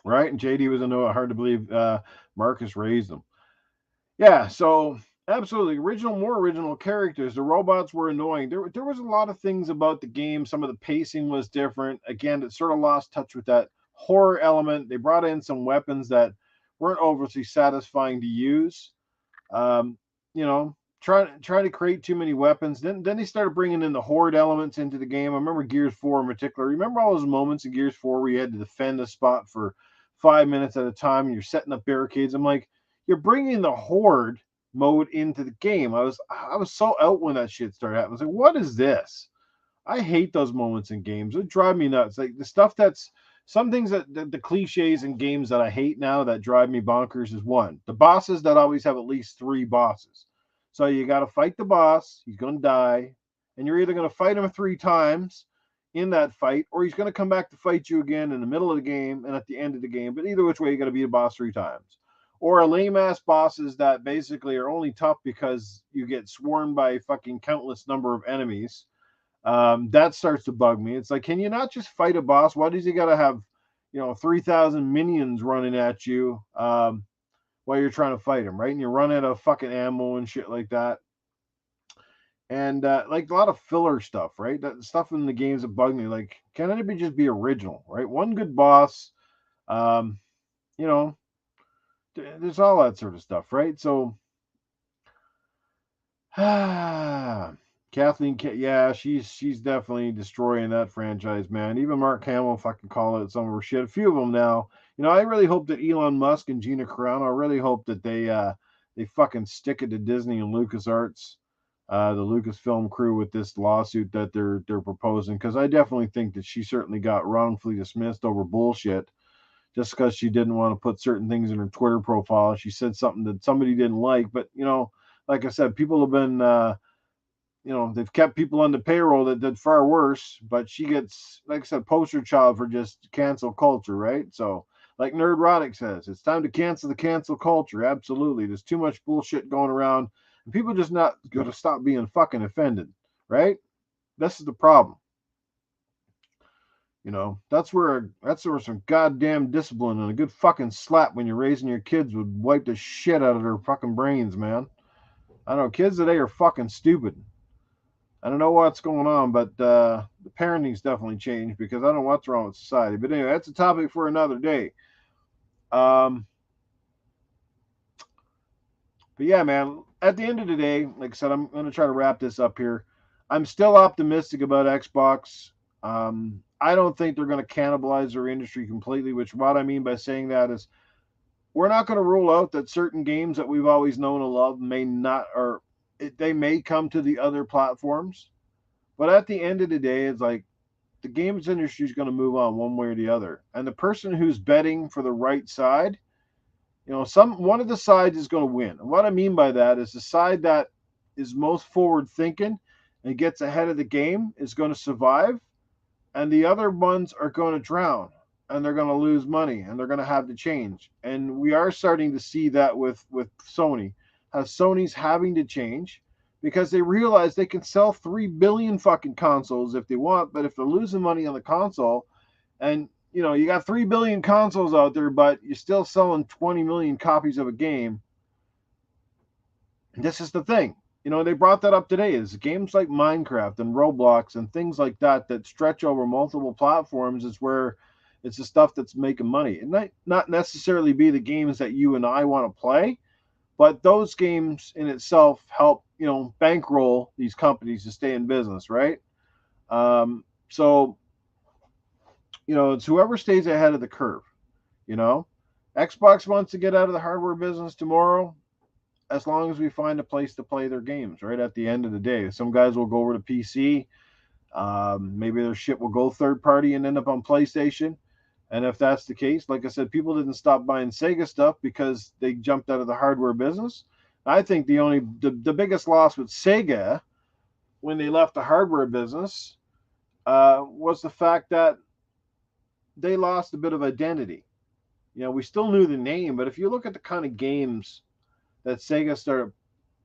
right? And JD was into it. Hard to believe Marcus raised them. Yeah, so absolutely more original characters. The robots were annoying. There was a lot of things about the game. Some of the pacing was different. Again, it sort of lost touch with that horror element. They brought in some weapons that weren't overly satisfying to use. Um, you know, try to create too many weapons. Then they started bringing in the horde elements into the game. I remember Gears 4 in particular. Remember all those moments in Gears 4 where you had to defend a spot for 5 minutes at a time and you're setting up barricades? I'm like, you're bringing the horde mode into the game. I was so out when that shit started happening. I was like, what is this? I hate those moments in games. It drive me nuts. Like the stuff that's some things that the cliches in games that I hate now that drive me bonkers is one, the bosses that always have at least 3 bosses. So you got to fight the boss. He's going to die, and you're either going to fight him 3 times in that fight, or he's going to come back to fight you again in the middle of the game and at the end of the game. But either which way, you got to beat a boss 3 times. Or a lame ass bosses that basically are only tough because you get swarmed by a fucking countless number of enemies. That starts to bug me. It's like, can you not just fight a boss? Why does he got to have, 3,000 minions running at you while you're trying to fight him, right? And you run out of fucking ammo and shit like that. And like a lot of filler stuff, right? That stuff in the games that bug me. Like, can anybody just be original, right? One good boss, um, you know, there's all that sort of stuff, right? So, Kathleen, yeah, she's definitely destroying that franchise, man. Even Mark Hamill fucking call it some of her shit. A few of them now. I really hope that Elon Musk and Gina Carano, I really hope that they fucking stick it to Disney and LucasArts, the Lucasfilm crew with this lawsuit that they're proposing, because I definitely think that she certainly got wrongfully dismissed over bullshit just because she didn't want to put certain things in her Twitter profile. She said something that somebody didn't like, but like I said, people have been they've kept people on the payroll that did far worse, but she gets, like I said, poster child for just cancel culture, right? So, like Nerdrotic says, it's time to cancel the cancel culture. Absolutely. There's too much bullshit going around, and people just not going to stop being fucking offended, right? This is the problem. That's where some goddamn discipline and a good fucking slap when you're raising your kids would wipe the shit out of their fucking brains, man. I don't know. Kids today are fucking stupid. I don't know what's going on, but the parenting's definitely changed because I don't know what's wrong with society. But anyway, that's a topic for another day. But yeah, man, at the end of the day, like I said, I'm going to try to wrap this up here. I'm still optimistic about Xbox. I don't think they're going to cannibalize their industry completely, which what I mean by saying that is we're not going to rule out that certain games that we've always known and loved may not, or they may come to the other platforms. But at the end of the day, it's like the games industry is going to move on one way or the other. And the person who's betting for the right side, one of the sides is going to win. And what I mean by that is the side that is most forward thinking and gets ahead of the game is going to survive. And the other ones are going to drown and they're going to lose money and they're going to have to change. And we are starting to see that with Sony, how Sony's having to change because they realize they can sell 3 billion fucking consoles if they want, but if they're losing money on the console and you got 3 billion consoles out there, but you're still selling 20 million copies of a game. This is the thing. They brought that up today. Is games like Minecraft and Roblox and things like that that stretch over multiple platforms is where it's the stuff that's making money. It might not necessarily be the games that you and I want to play, but those games in itself help, bankroll these companies to stay in business, right? So, it's whoever stays ahead of the curve, you know? Xbox wants to get out of the hardware business tomorrow as long as we find a place to play their games, right? At the end of the day, some guys will go over to PC. Maybe their shit will go third party and end up on PlayStation. And if that's the case, like I said, people didn't stop buying Sega stuff because they jumped out of the hardware business. I think the biggest loss with Sega when they left the hardware business was the fact that they lost a bit of identity. We still knew the name, but if you look at the kind of games that Sega started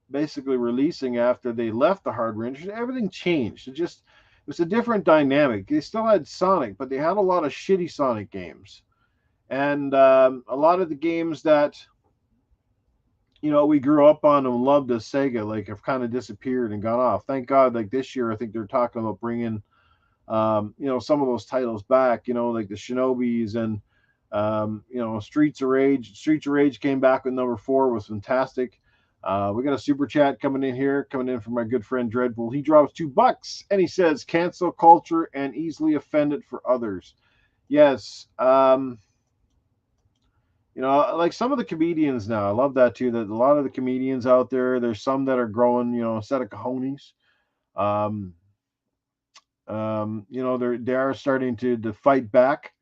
basically releasing after they left the hardware industry, everything changed. It was a different dynamic. They still had Sonic, but they had a lot of shitty Sonic games, and a lot of the games that we grew up on and loved as Sega like have kind of disappeared and gone off. Thank God, like this year, I think they're talking about bringing some of those titles back. Like the Shinobis and Streets of Rage. Streets of Rage came back with number 4, was fantastic. We got a super chat coming in from my good friend Dreadpool. He drops $2 and he says, "Cancel culture and easily offended for others." Yes, like some of the comedians now, I love that too. That a lot of the comedians out there, there's some that are growing, a set of cojones. Um, they are starting to fight back.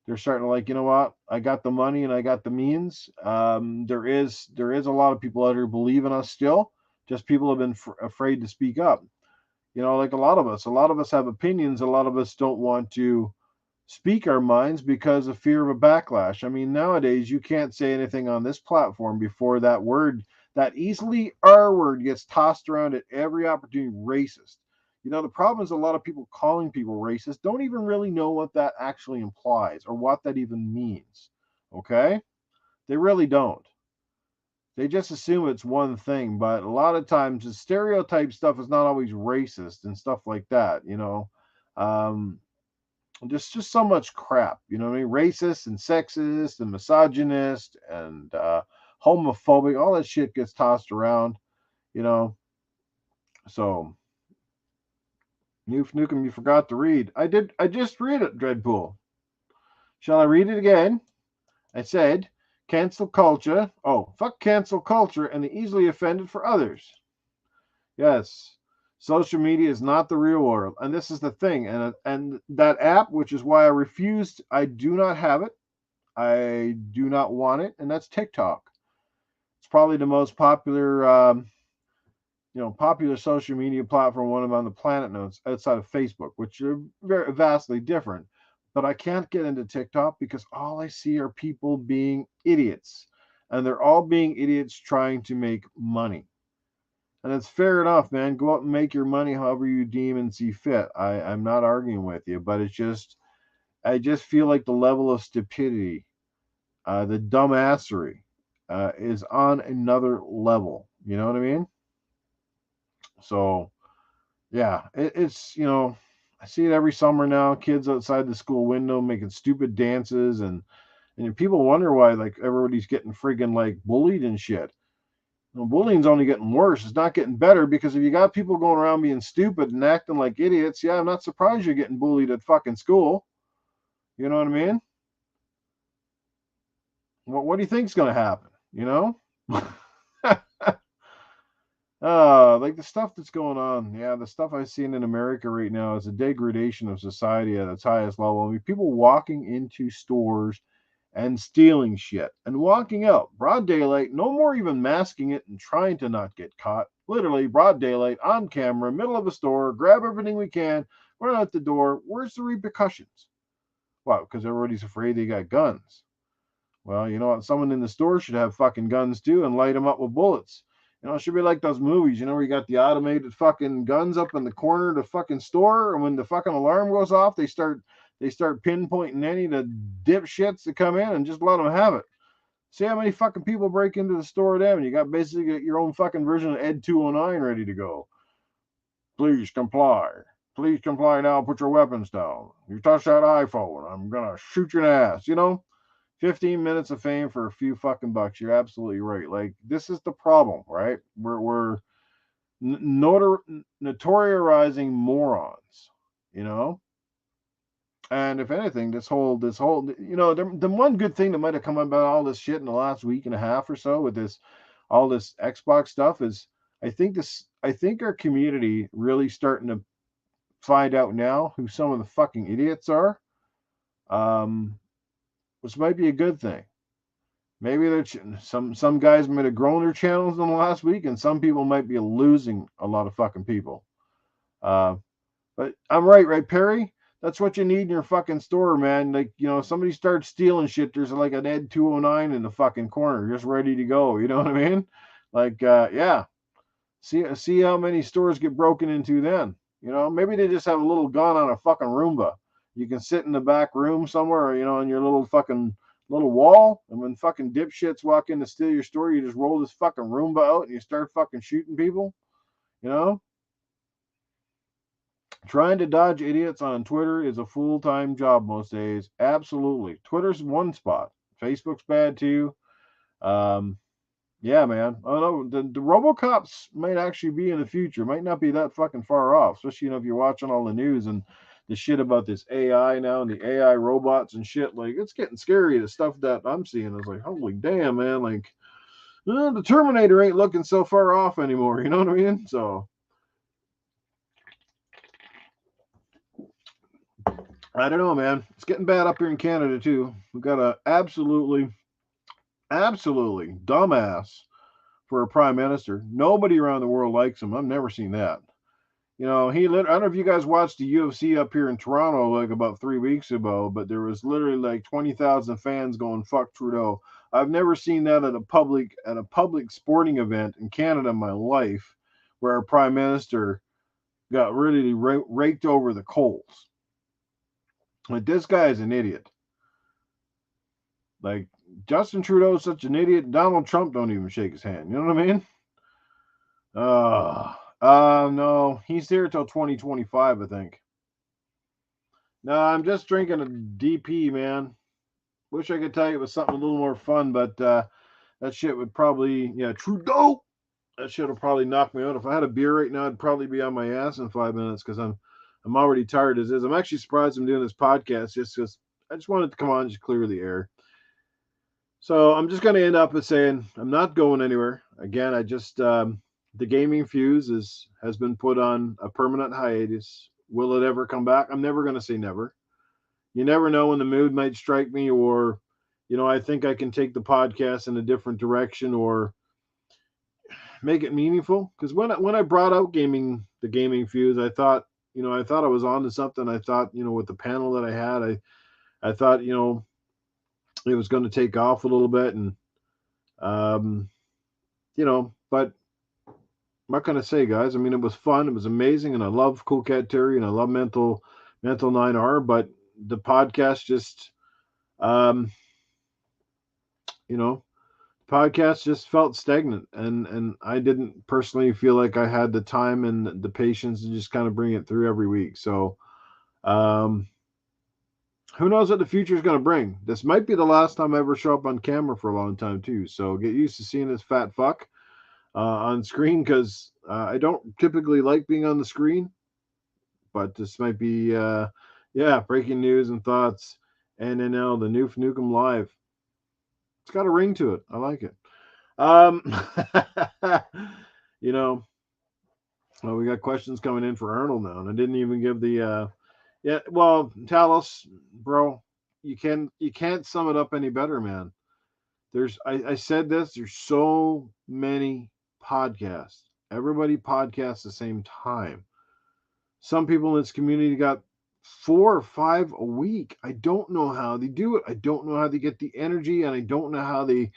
They're starting to, like, you know what? I got the money and I got the means. There is a lot of people out here who believe in us still. Just people have been afraid to speak up. Like a lot of us. A lot of us have opinions. A lot of us don't want to speak our minds because of fear of a backlash. I mean, nowadays you can't say anything on this platform before that easily R word gets tossed around at every opportunity. Racist. The problem is a lot of people calling people racist don't even really know what that actually implies or what that even means. Okay? They really don't. They just assume it's one thing, but a lot of times the stereotype stuff is not always racist and stuff like that. Um, just so much crap, what I mean? Racist and sexist and misogynist and homophobic, all that shit gets tossed around, you know. So Nukem, you forgot to read. I did. I just read it, Dreadpool. Shall I read it again? I said, cancel culture. Oh, fuck cancel culture and the easily offended for others. Yes. Social media is not the real world. And this is the thing. And that app, which is why I refused, I do not have it. I do not want it. And that's TikTok. It's probably the most popular, popular social media platform one of on the planet knows outside of Facebook, which are very vastly different. But I can't get into TikTok because all I see are people being idiots. And they're all being idiots trying to make money. And it's fair enough, man. Go out and make your money however you deem and see fit. I'm not arguing with you, but I just feel like the level of stupidity, the dumbassery, is on another level. You know what I mean? So, yeah, it's, I see it every summer now. Kids outside the school window making stupid dances, and people wonder why, like, everybody's getting friggin' like bullied and shit. Bullying's only getting worse. It's not getting better because if you got people going around being stupid and acting like idiots, yeah, I'm not surprised you're getting bullied at fucking school. You know what I mean? What do you think's going to happen? Like the stuff that's going on. Yeah, the stuff I've seen in America right now is a degradation of society at its highest level. I mean, people walking into stores and stealing shit and walking out broad daylight, no more even masking it and trying to not get caught. Literally broad daylight on camera, middle of a store, grab everything we can, run out the door. Where's the repercussions? Well, because everybody's afraid they got guns. Well, you know what? Someone in the store should have fucking guns too and light them up with bullets. It should be like those movies, where you got the automated fucking guns up in the corner of the fucking store, and when the fucking alarm goes off, they start pinpointing any of the dipshits that come in and just let them have it. See how many fucking people break into the store then, and you got basically your own fucking version of Ed 209 ready to go. Please comply. Please comply now. Put your weapons down. You touch that iPhone, I'm gonna shoot your ass. 15 minutes of fame for a few fucking bucks. You're absolutely right. Like, this is the problem, right? We're notorializing morons, you know. And if anything, the one good thing that might have come about all this shit in the last week and a half or so with all this Xbox stuff is, I think our community really starting to find out now who some of the fucking idiots are, um, which might be a good thing. Maybe some guys might have grown their channels in the last week, and some people might be losing a lot of fucking people. Uh, but I'm right, Perry? That's what you need in your fucking store, man. Like, somebody starts stealing shit, there's like an Ed 209 in the fucking corner, just ready to go. You know what I mean? Like, yeah. See how many stores get broken into then. Maybe they just have a little gun on a fucking Roomba. You can sit in the back room somewhere, on your little fucking little wall, and when fucking dipshits walk in to steal your store, you just roll this fucking Roomba out and you start fucking shooting people. You know? Trying to dodge idiots on Twitter is a full-time job most days. Absolutely. Twitter's one spot. Facebook's bad too. Yeah, man. I don't know. The RoboCops might actually be in the future. Might not be that fucking far off, especially if you're watching all the news and the shit about this AI now and the AI robots and shit. Like, it's getting scary. The stuff that I'm seeing is like, holy damn, man. Like, the Terminator ain't looking so far off anymore. You know what I mean? So, I don't know, man. It's getting bad up here in Canada too. We've got a absolutely dumbass for a prime minister. Nobody around the world likes him. I've never seen that. I don't know if you guys watched the UFC up here in Toronto like about 3 weeks ago, but there was literally like 20,000 fans going "fuck Trudeau." I've never seen that at a public sporting event in Canada in my life, where a prime minister got really raked over the coals. Like, this guy is an idiot. Like, Justin Trudeau is such an idiot. Donald Trump don't even shake his hand. You know what I mean? No, he's here till 2025, I think. No, I'm just drinking a DP, man. Wish I could tell you it was something a little more fun, but that shit would probably, Trudeau. That shit will probably knock me out. If I had a beer right now, I'd probably be on my ass in 5 minutes because I'm already tired as is. I'm actually surprised I'm doing this podcast just because I just wanted to come on and just clear the air. So I'm just going to end up with saying I'm not going anywhere. Again, the gaming fuse has been put on a permanent hiatus. Will it ever come back? I'm never going to say never. You never know when the mood might strike me, or I think I can take the podcast in a different direction or make it meaningful. Because when I brought out the gaming fuse, I thought I was on to something. I thought with the panel that I had, I thought it was going to take off a little bit, and but what can I say, guys? I mean, it was fun, it was amazing, and I love Cool Cat Terry and I love Mental 9R, but the podcast just podcast just felt stagnant, and I didn't personally feel like I had the time and the patience to just kind of bring it through every week. So who knows what the future is going to bring. This might be the last time I ever show up on camera for a long time too, so get used to seeing this fat fuck on screen, because I don't typically like being on the screen, but this might be breaking news and thoughts. NNL, the Noof Nukem Live. It's got a ring to it. I like it. Well, we got questions coming in for Arnold now, and I didn't even give the Talos, bro, you can't sum it up any better, man. I said this, there's so many podcasts. Everybody podcasts the same time. Some people in this community got 4 or 5 a week. I don't know how they do it. I don't know how they get the energy, and I don't know how they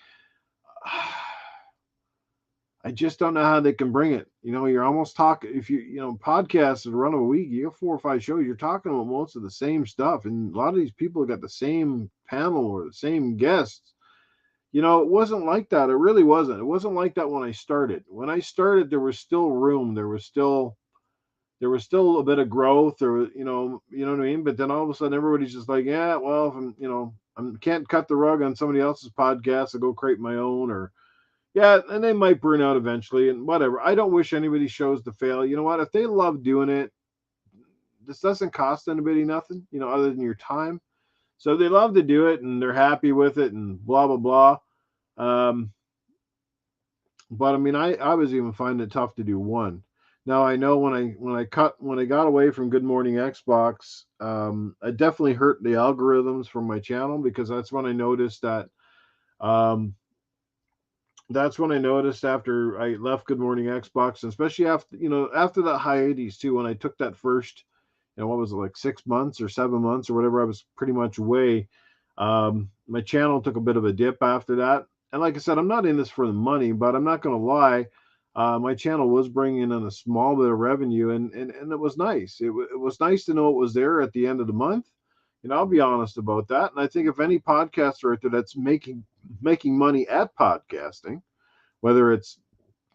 I just don't know how they can bring it. You're almost talking, if podcasts at a run of a week, you have 4 or 5 shows, you're talking about most of the same stuff. And a lot of these people got the same panel or the same guests. It wasn't like that. It really wasn't. It wasn't like that when I started. When I started, there was still room. There was still a bit of growth, or you know what I mean. But then all of a sudden, everybody's just like, yeah, well, if I can't cut the rug on somebody else's podcast, I go create my own, or yeah, and they might burn out eventually, and whatever. I don't wish anybody shows to fail. You know what? If they love doing it, this doesn't cost anybody nothing, other than your time. So they love to do it, and they're happy with it, and blah blah blah. Um, but I mean, I was even finding it tough to do one. Now I know when I got away from Good Morning Xbox, I definitely hurt the algorithms from my channel, because um, that's when I noticed after I left Good Morning Xbox, and especially after that hiatus too, when I took that first, what was it, like 6 months or 7 months or whatever, I was pretty much away. My channel took a bit of a dip after that, and like I said, I'm not in this for the money, but I'm not going to lie. My channel was bringing in a small bit of revenue, and it was nice. It was nice to know it was there at the end of the month. I'll be honest about that. And I think if any podcaster out there that's making money at podcasting, whether it's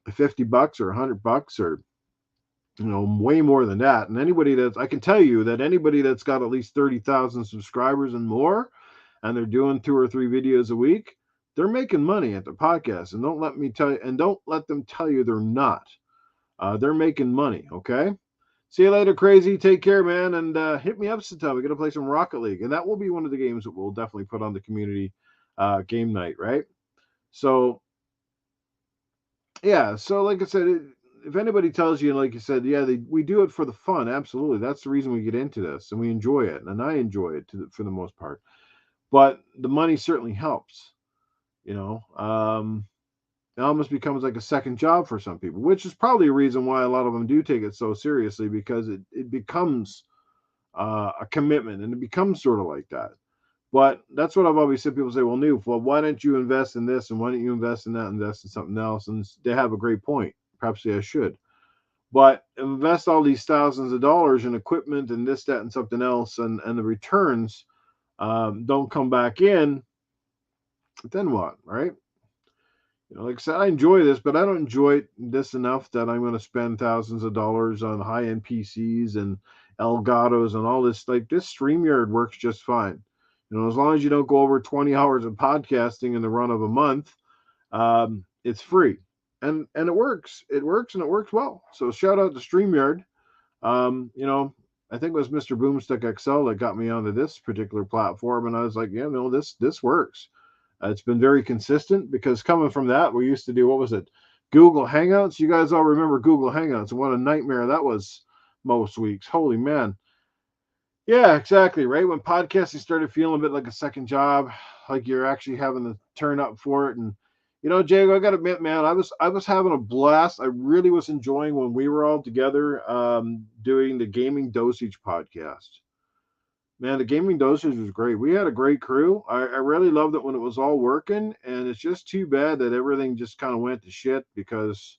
$50 or $100 or way more than that, and I can tell you that anybody that's got at least 30,000 subscribers and more, and they're doing 2 or 3 videos a week, they're making money at the podcast. And don't let them tell you they're not. They're making money. Okay. See you later, crazy. Take care, man, and hit me up sometime. We're gonna play some Rocket League, and that will be one of the games that we'll definitely put on the community game night, right? So yeah, so like I said, if anybody tells you, like you said, yeah, we do it for the fun. Absolutely, that's the reason we get into this, and we enjoy it, and I enjoy it for the most part. But the money certainly helps. You know, it almost becomes like a second job for some people, which is probably a reason why a lot of them do take it so seriously, because it becomes a commitment, and it becomes sort of like that. But that's what I've always said. People say, well, Noof, well, why don't you invest in this, and why don't you invest in that, and invest in something else? And they have a great point. Perhaps I should. But invest all these thousands of dollars in equipment and this, that, and something else, and the returns don't come back in, then what, right? Like I said, I enjoy this, but I don't enjoy this enough that I'm going to spend thousands of dollars on high-end PCs and Elgatos and all this. Like, this StreamYard works just fine. As long as you don't go over 20 hours of podcasting in the run of a month, it's free, and it works. It works, and it works well. So shout out to StreamYard. I think it was Mr. Boomstick XL that got me onto this particular platform, and I was like, yeah, no, this works. It's been very consistent, because coming from that, we used to do, what was it, Google Hangouts. You guys all remember Google Hangouts, and what a nightmare that was most weeks. Holy man. Yeah, exactly. Right. When podcasting started feeling a bit like a second job, like you're actually having to turn up for it. And Jago, I gotta admit, man, I was having a blast. I really was enjoying when we were all together doing the Gaming Dosage podcast. Man, the Gaming Dosage was great. We had a great crew. I really loved it when it was all working, and it's just too bad that everything just kind of went to shit, because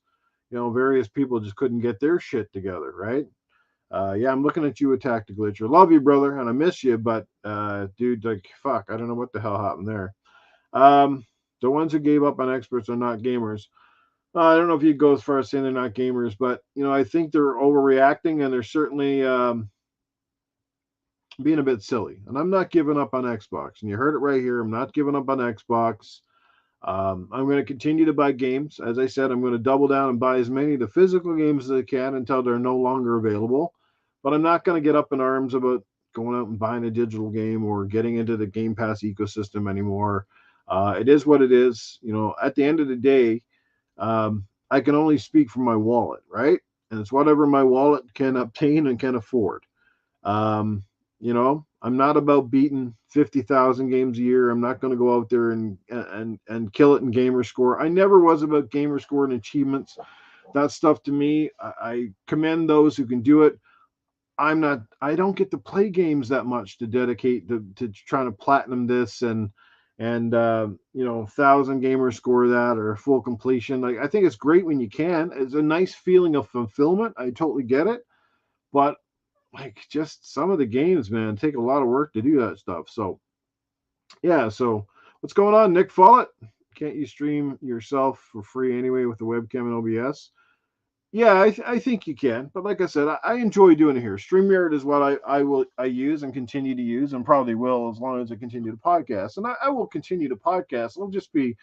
various people just couldn't get their shit together, right? Yeah, I'm looking at you, Attack the Glitcher. Love you, brother, and I miss you, but dude, like, fuck, I don't know what the hell happened there. The ones who gave up on experts are not gamers. I don't know if you'd go as far as saying they're not gamers, but I think they're overreacting, and they're certainly being a bit silly. And I'm not giving up on Xbox. And you heard it right here. I'm not giving up on Xbox. I'm going to continue to buy games. As I said, I'm going to double down and buy as many of the physical games as I can until they're no longer available. But I'm not going to get up in arms about going out and buying a digital game or getting into the Game Pass ecosystem anymore. It is what it is. At the end of the day, I can only speak from my wallet, right? And it's whatever my wallet can obtain and can afford. I'm not about beating 50,000 games a year. I'm not going to go out there and kill it in gamer score. I never was about gamer score and achievements. That stuff, to me, I commend those who can do it. I don't get to play games that much to dedicate to trying to platinum this and 1,000 gamer score that, or full completion. Like, I think it's great when you can. It's a nice feeling of fulfillment. I totally get it. But like, just some of the games, man, take a lot of work to do that stuff. So yeah, so what's going on, Nick Follett? Can't you stream yourself for free anyway with the webcam and OBS? Yeah, I think you can. But like I said, I enjoy doing it here. StreamYard is what I use and continue to use and probably will as long as I continue to podcast. And I will continue to podcast. It'll just be,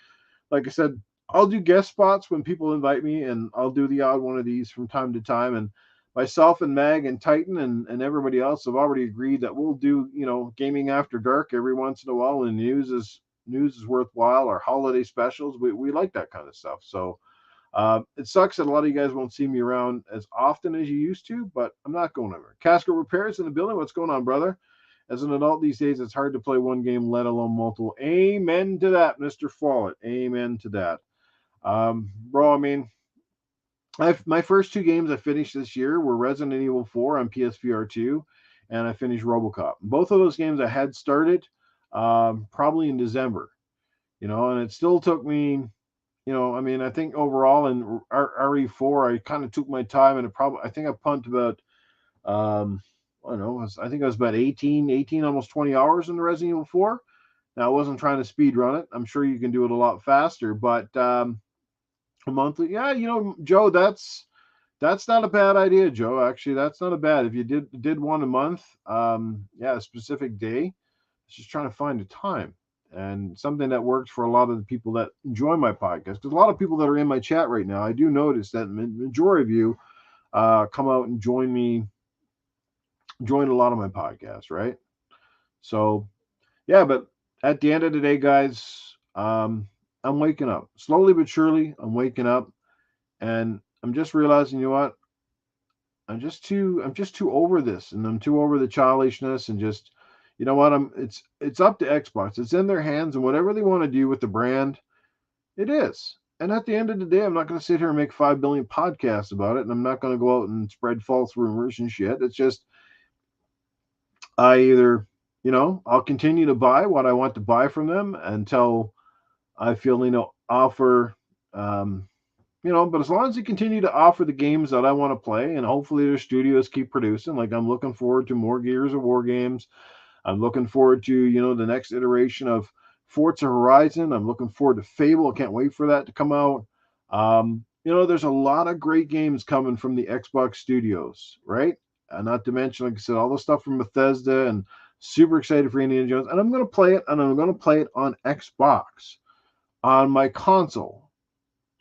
like I said, I'll do guest spots when people invite me, and I'll do the odd one of these from time to time. And myself and Mag and Titan and everybody else have already agreed that we'll do, gaming after dark every once in a while, and news is worthwhile, or holiday specials. We like that kind of stuff. So it sucks that a lot of you guys won't see me around as often as you used to, but I'm not going anywhere. Casco Repairs in the building. What's going on, brother? As an adult these days, it's hard to play one game, let alone multiple. Amen to that, Mr. Follett. Amen to that. Bro, I mean, my first two games I finished this year were Resident Evil 4 on PSVR 2, and I finished RoboCop. Both of those games I had started probably in December, and it still took me, I mean, I think overall in RE4, I kind of took my time, and I think I pumped about, I don't know, I think I was about 18, almost 20 hours in the Resident Evil 4. Now, I wasn't trying to speed run it. I'm sure you can do it a lot faster, but a monthly, yeah, Joe, that's not a bad idea, Joe. Actually, that's not a bad. If you did one a month, yeah, a specific day. Just trying to find a time and something that works for a lot of the people that enjoy my podcast. Because a lot of people that are in my chat right now, I do notice that the majority of you come out and join a lot of my podcasts, right? So, yeah, but at the end of the day, guys, I'm waking up slowly but surely. I'm waking up, and I'm just realizing, you know what? I'm just too over this, and I'm too over the childishness, and just, you know what? It's up to Xbox. It's in their hands, and whatever they want to do with the brand, it is. And at the end of the day, I'm not going to sit here and make 5 billion podcasts about it, and I'm not going to go out and spread false rumors and shit. It's just, I either, I'll continue to buy what I want to buy from them until I feel, offer, but as long as they continue to offer the games that I want to play, and hopefully their studios keep producing, like I'm looking forward to more Gears of War games. I'm looking forward to, the next iteration of Forza Horizon. I'm looking forward to Fable. I can't wait for that to come out. There's a lot of great games coming from the Xbox studios, right? Not to mention, like I said, all the stuff from Bethesda, and super excited for Indiana Jones. And I'm going to play it, and I'm going to play it on Xbox, on my console,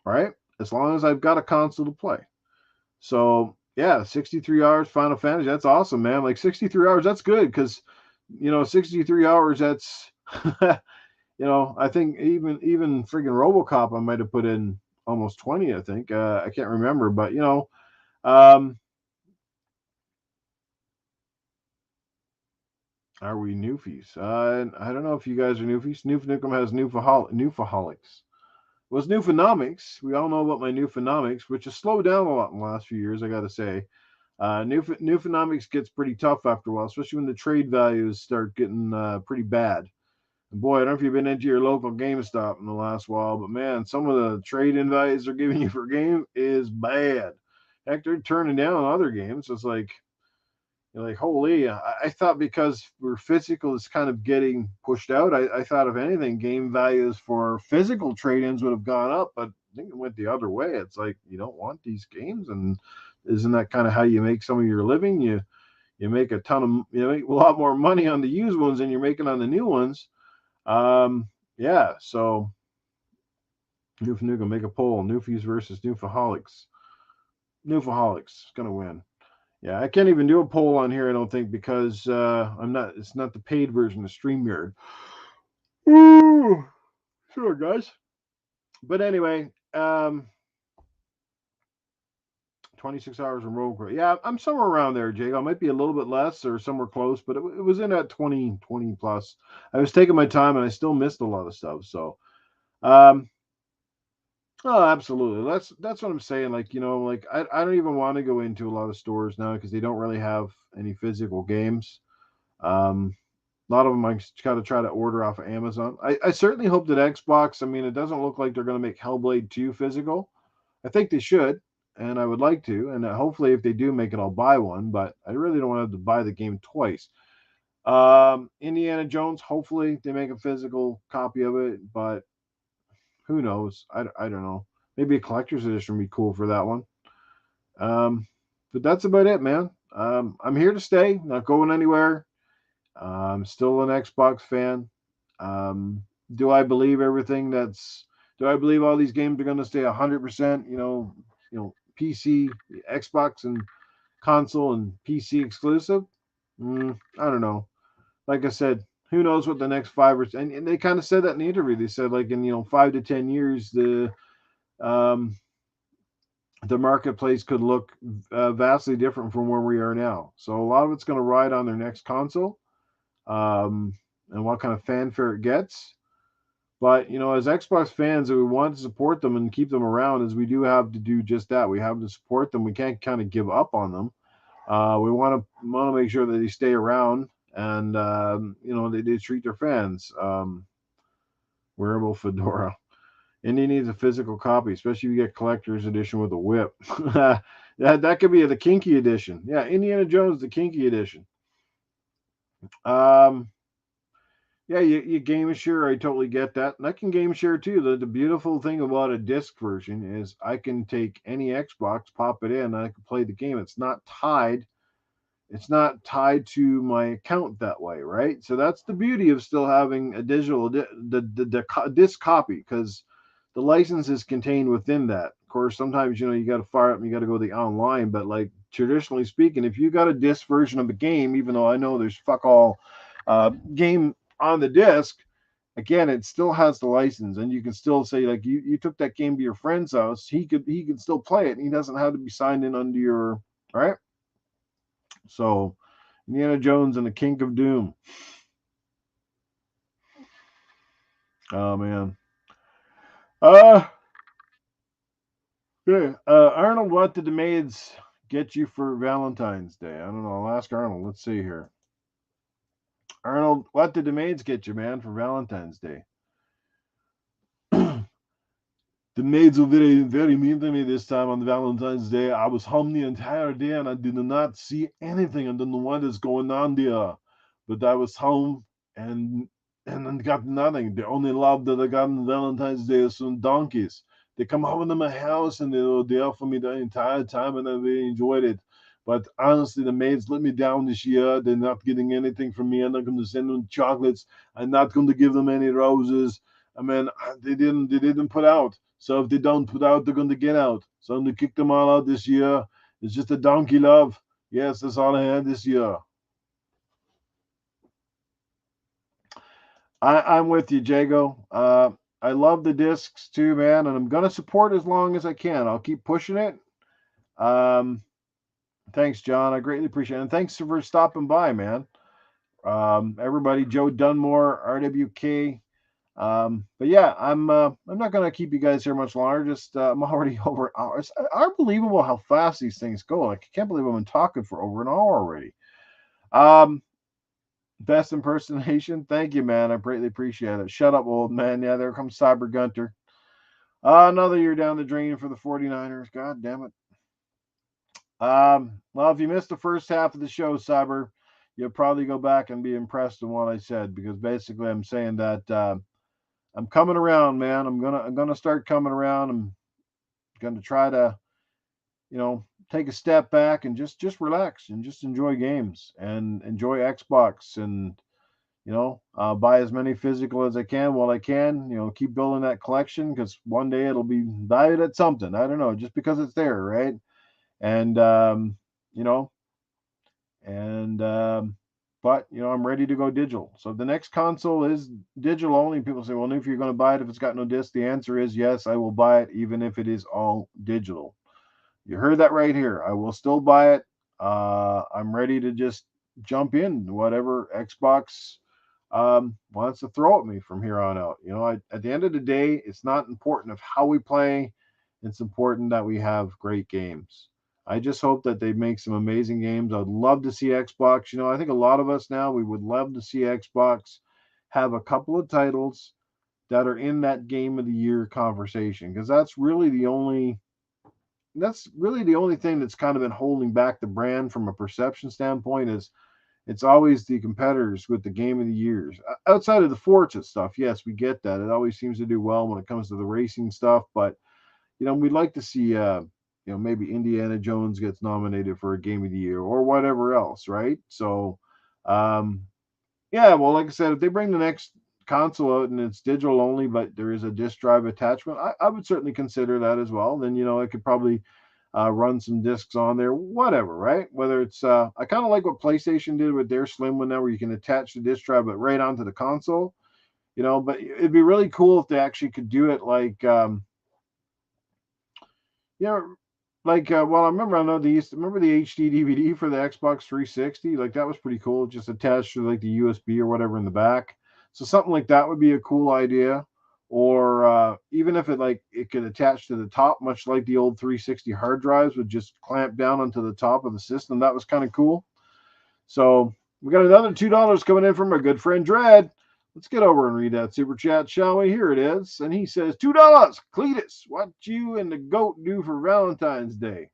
right? As long as I've got a console to play. So, yeah, 63 hours Final Fantasy. That's awesome, man. Like 63 hours, that's good, because 63 hours, that's, I think even friggin' RoboCop, I might have put in almost 20, I think. I can't remember, but, are we newfies? I don't know if you guys are newfies. Noof Nukem has Newfaholics. Well, it's Newfonomics. We all know about my Newfonomics, which has slowed down a lot in the last few years, I got to say. Newfonomics gets pretty tough after a while, especially when the trade values start getting pretty bad. And boy, I don't know if you've been into your local GameStop in the last while, but man, some of the trade-in values they're giving you for a game is bad. Heck, they're turning down other games. It's like, you're like, holy, I thought because we're physical is kind of getting pushed out. I thought, if anything, game values for physical trade-ins would have gone up, but I think it went the other way. It's like, you don't want these games, and isn't that kind of how you make some of your living? You make make a lot more money on the used ones than you're making on the new ones. Yeah, so Newfoundland, make a poll. Newfies versus Newfaholics. Newfaholics is gonna win. Yeah, I can't even do a poll on here, I don't think, because it's not the paid version of StreamYard. Ooh, sure, guys. But anyway, 26 hours in Rogue. Yeah, I'm somewhere around there, Jake. I might be a little bit less or somewhere close, but it was in that 20 plus. I was taking my time, and I still missed a lot of stuff. So, oh, absolutely. That's what I'm saying. Like, like I don't even want to go into a lot of stores now, because they don't really have any physical games. A lot of them I got to try to order off of Amazon. I certainly hope that Xbox, I mean, it doesn't look like they're going to make Hellblade 2 physical. I think they should, and I would like to. And hopefully, if they do make it, I'll buy one. But I really don't want to have to buy the game twice. Indiana Jones, hopefully they make a physical copy of it. But Who knows? I don't know. Maybe a collector's edition would be cool for that one. Um, but that's about it, man. I'm here to stay, not going anywhere. I'm still an Xbox fan. Um, do I believe everything that's? Do I believe all these games are going to stay 100%? PC, Xbox, and console and PC exclusive. I don't know. Like I said, who knows what the next and they kind of said that in the interview. They said like in 5 to 10 years um, the marketplace could look vastly different from where we are now. So a lot of it's going to ride on their next console, um, and what kind of fanfare it gets. But as Xbox fans, we want to support them and keep them around, as we do have to do just that. We have to support them. We can't kind of give up on them. We want to make sure that they stay around, and they treat their fans. Wearable fedora. Indy needs a physical copy, especially if you get collector's edition with a whip. that could be the kinky edition. Yeah, Indiana Jones, the kinky edition. Um, yeah, you game share. I totally get that, and I can game share too. The beautiful thing about a disc version is I can take any Xbox, pop it in, and I can play the game. It's not tied to my account that way, right? So that's the beauty of still having a digital the disc copy, because the license is contained within that. Of course, sometimes you got to fire up and you got to go the online, but like traditionally speaking, if you got a disc version of a game, even though I know there's fuck all game on the disc, again, it still has the license, and you can still say like you took that game to your friend's house, he could still play it, and he doesn't have to be signed in under your right. So, Indiana Jones and the Kink of Doom. Oh man. Uh yeah. Arnold, what did the maids get you for Valentine's Day? I don't know. I'll ask Arnold. Let's see here. Arnold, what did the maids get you, man, for Valentine's Day? The maids were very, very mean to me this time on Valentine's Day. I was home the entire day and I did not see anything. I don't know what is going on there. But I was home and I got nothing. The only love that I got on Valentine's Day is some donkeys. They come over to my house and they were there for me the entire time and I really enjoyed it. But honestly, the maids let me down this year. They're not getting anything from me. I'm not going to send them chocolates. I'm not going to give them any roses. I mean, they didn't put out. So if they don't put out, they're going to get out. So I'm going to kick them all out this year. It's just a donkey love. Yes, that's all I had this year. I'm with you, Jago. I love the discs too, man, and I'm going to support as long as I can. I'll keep pushing it. Um, Thanks, John. I greatly appreciate it. And thanks for stopping by, man. Everybody, Joe Dunmore, RWK. But yeah, I'm not gonna keep you guys here much longer. Just I'm already over hours. Unbelievable how fast these things go. Like I can't believe I've been talking for over an hour already. Um, Best impersonation. Thank you, man. I greatly appreciate it. Shut up, old man. Yeah, there comes Cyber Gunter. Another year down the drain for the 49ers. God damn it. Well, if you missed the first half of the show, Cyber, you'll probably go back and be impressed in what I said, because basically I'm saying that I'm coming around, man. I'm gonna start coming around. I'm gonna try to, take a step back and just relax and just enjoy games and enjoy Xbox, and buy as many physical as I can while I can. Keep building that collection, because one day it'll be valued at something. I don't know, just because it's there, right? And you know, and but I'm ready to go digital. So the next console is digital only. People say, well, if you're going to buy it, if it's got no disc, the answer is yes, I will buy it, even if it is all digital. You heard that right here. I will still buy it. I'm ready to just jump in whatever Xbox wants to throw at me from here on out. At the end of the day, it's not important of how we play. It's important that we have great games. I just hope that they make some amazing games. I'd love to see Xbox. I think a lot of us now, we would love to see Xbox have a couple of titles that are in that game of the year conversation, because that's really the only thing that's kind of been holding back the brand from a perception standpoint, is It's always the competitors with the game of the years. Outside of the Forza stuff, yes, we get that. It always seems to do well when it comes to the racing stuff, but we'd like to see maybe Indiana Jones gets nominated for a game of the year or whatever else, right? So um yeah, well, like I said, if they bring the next console out and it's digital only, but there is a disk drive attachment, I would certainly consider that as well. Then it could probably run some discs on there, whatever, right? Whether it's I kind of like what PlayStation did with their Slim one now, where you can attach the disc drive but right onto the console. But it'd be really cool if they actually could do it like yeah, like well, I know they used to remember the HD DVD for the Xbox 360. Like that was pretty cool, just attached to like the USB or whatever in the back. So something like that would be a cool idea. Or even if it could attach to the top, much like the old 360 hard drives would just clamp down onto the top of the system. That was kind of cool. So we got another $2 coming in from our good friend Dread. Let's get over and read that super chat, shall we? Here it is. And he says, $2. Cletus, what you and the goat do for Valentine's Day?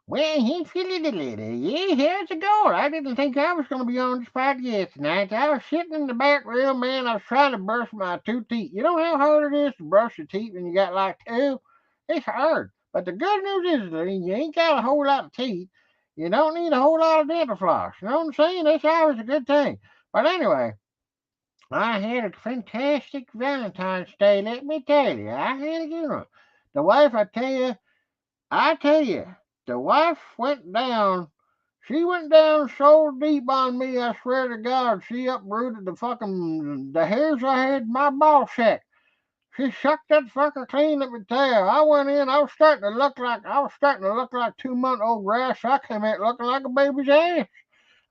Well, he feeling a little. Yeah, here's the goal. I didn't think I was going to be on this podcast tonight. I was sitting in the back room, man. I was trying to brush my two teeth. You know how hard it is to brush your teeth when you got like two? It's hard. But the good news is that you ain't got a whole lot of teeth. You don't need a whole lot of dental floss. You know what I'm saying? That's always a good thing. But anyway, I had a fantastic Valentine's Day. Let me tell you, I had a good one. The wife, I tell you, the wife went down. She went down so deep on me, I swear to God, she uprooted the hairs I had in my ball sack. She sucked that fucker clean, let me tell you. I went in, I was starting to look like 2-month-old grass. I came out looking like a baby's ass.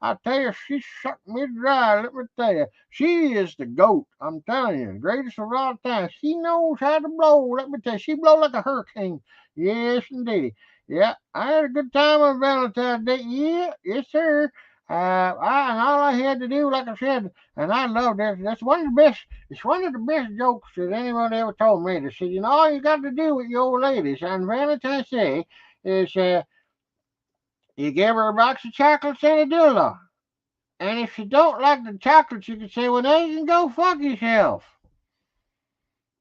I tell you, she sucked me dry. Let me tell you, she is the goat. I'm telling you, the greatest of all time. She knows how to blow. Let me tell you, she blow like a hurricane. Yes, indeed. Yeah, I had a good time on Valentine's Day. Yeah, yes, sir. And all I had to do, like I said, and I love this. That's one of the best. It's one of the best jokes that anyone ever told me. They said, all you got to do with your old ladies on Valentine's Day is you give her a box of chocolates and a dildo. And if you don't like the chocolates, you can say, well, now you can go fuck yourself.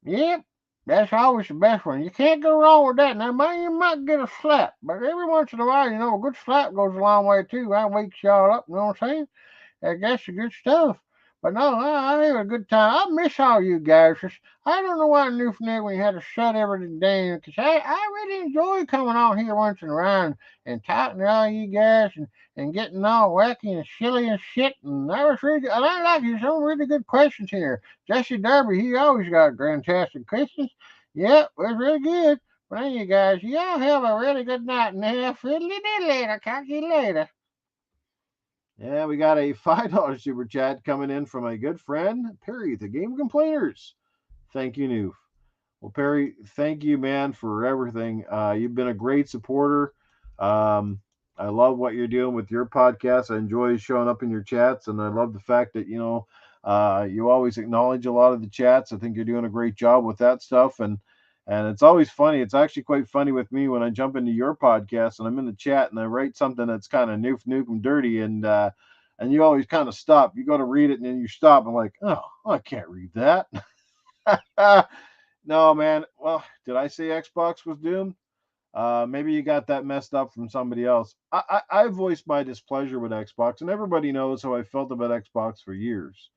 Yep, that's always the best one. You can't go wrong with that. Now, you might get a slap, but every once in a while, a good slap goes a long way too. That wakes y'all up, you know what I'm saying? That's the good stuff. But no, I had a good time. I miss all you guys. I don't know why Newfoundland we had to shut everything down because I really enjoy coming on here once in a while and talking to all you guys and getting all wacky and silly and shit. And that was really good. And I like you some really good questions here. Jesse Derby, he always got fantastic questions. Yep, it was really good. But anyway, guys, y'all have a really good night now. Fiddly diddly later. Talk to you later. Yeah, we got a $5 super chat coming in from a good friend, Perry, the Game Complainers. Thank you, Noof. Well, Perry, thank you, man, for everything. You've been a great supporter. Um, I love what you're doing with your podcast. I enjoy showing up in your chats, and I love the fact that you always acknowledge a lot of the chats. I think you're doing a great job with that stuff, and it's always funny. It's actually quite funny with me when I jump into your podcast and I'm in the chat and I write something that's kind of nukem dirty, and you always kind of stop. You go to read it and then you stop. I'm like, oh, I can't read that. No, man. Well, did I say Xbox was doomed? Maybe you got that messed up from somebody else. I voiced my displeasure with Xbox, and everybody knows how I felt about Xbox for years.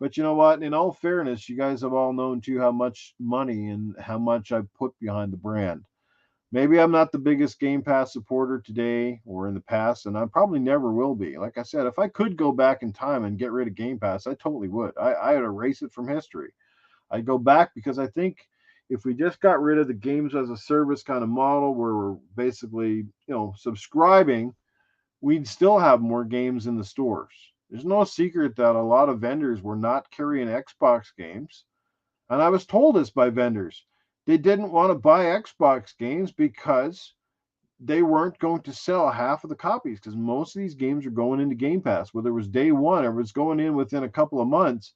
But you know what? In all fairness, you guys have all known too how much money and how much I've put behind the brand. Maybe I'm not the biggest Game Pass supporter today or in the past, and I probably never will be. Like I said, if I could go back in time and get rid of Game Pass, I totally would. I'd erase it from history. I'd go back because I think if we just got rid of the games as a service kind of model where we're basically, subscribing, we'd still have more games in the stores. There's no secret that a lot of vendors were not carrying Xbox games. And I was told this by vendors. They didn't want to buy Xbox games because they weren't going to sell half of the copies because most of these games are going into Game Pass, whether it was day one or it was going in within a couple of months.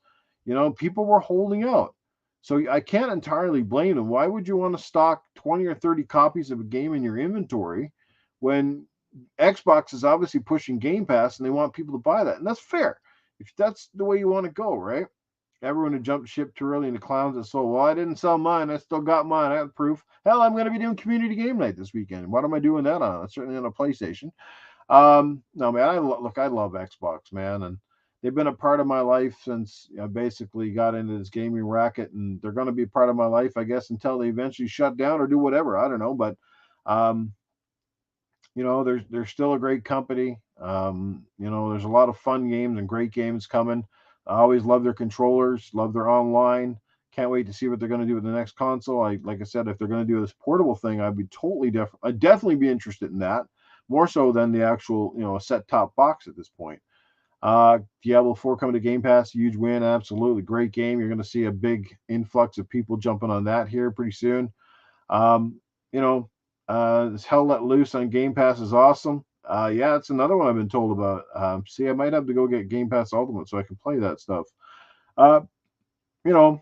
People were holding out. So I can't entirely blame them. Why would you want to stock 20 or 30 copies of a game in your inventory when Xbox is obviously pushing Game Pass and they want people to buy that. And that's fair. If that's the way you want to go, right? Everyone who jumped ship too early and the clowns that sold, well, I didn't sell mine. I still got mine. I have proof. Hell, I'm going to be doing community game night this weekend. What am I doing that on? It's certainly on a PlayStation. No, man, look, I love Xbox, man. And they've been a part of my life since I basically got into this gaming racket. And they're going to be a part of my life, I guess, until they eventually shut down or do whatever. I don't know. But, um, they're still a great company. There's a lot of fun games and great games coming. I always love their controllers, love their online. Can't wait to see what they're going to do with the next console. Like I said, if they're going to do this portable thing, I'd definitely be interested in that more so than the actual, set top box at this point. Diablo 4 coming to Game Pass, huge win, absolutely great game. You're going to see a big influx of people jumping on that here pretty soon. Um, this Hell Let Loose on Game Pass is awesome. Yeah, it's another one I've been told about. See, I might have to go get Game Pass Ultimate so I can play that stuff. Uh, you know,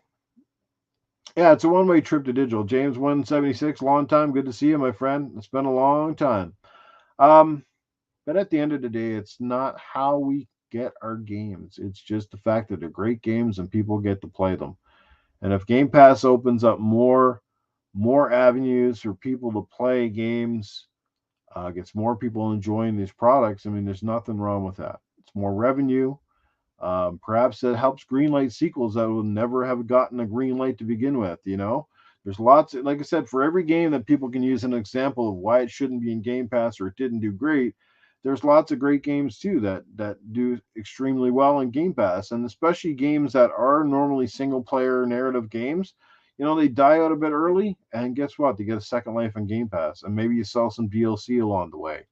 yeah, it's a one-way trip to digital. James 176, long time. Good to see you, my friend. It's been a long time. Um, but at the end of the day, it's not how we get our games. It's just the fact that they're great games and people get to play them. And if Game Pass opens up more avenues for people to play games, gets more people enjoying these products, I mean, there's nothing wrong with that. It's more revenue. Perhaps that helps greenlight sequels that will never have gotten a green light to begin with. There's lots, like I said, for every game that people can use an example of why it shouldn't be in Game Pass or it didn't do great. There's lots of great games too that do extremely well in Game Pass, and especially games that are normally single player narrative games. They die out a bit early, and guess what? They get a second life on Game Pass, and maybe you sell some DLC along the way.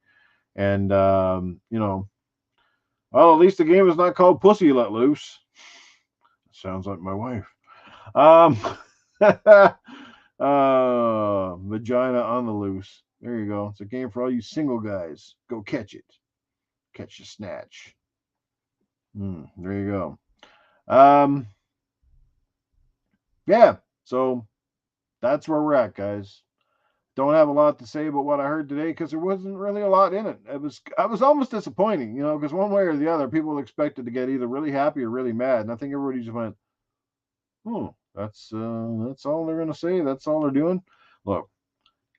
And well, at least the game is not called Pussy Let Loose. Sounds like my wife. Um, Vagina on the Loose. There you go. It's a game for all you single guys. Go catch it. Catch the snatch. There you go. Yeah. So that's where we're at, guys. Don't have a lot to say about what I heard today because there wasn't really a lot in it. I was almost disappointing, because one way or the other, people expected to get either really happy or really mad, and I think everybody just went, "Oh, that's all they're gonna say. That's all they're doing." Look,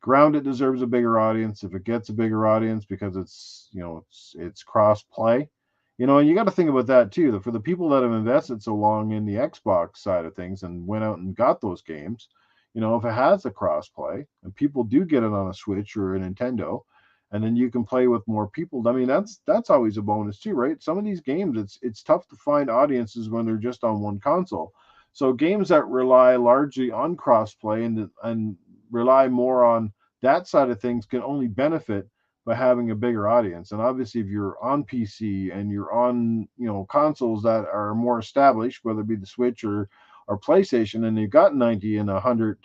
Grounded deserves a bigger audience. If it gets a bigger audience because it's cross play, and you got to think about that too. That for the people that have invested so long in the Xbox side of things and went out and got those games, if it has a cross play and people do get it on a Switch or a Nintendo, and then you can play with more people. I mean, that's always a bonus too, right? Some of these games, it's tough to find audiences when they're just on one console. So games that rely largely on cross play and rely more on that side of things can only benefit by having a bigger audience. And obviously, if you're on PC and you're on consoles that are more established, whether it be the Switch or PlayStation, and you've got 90 and 100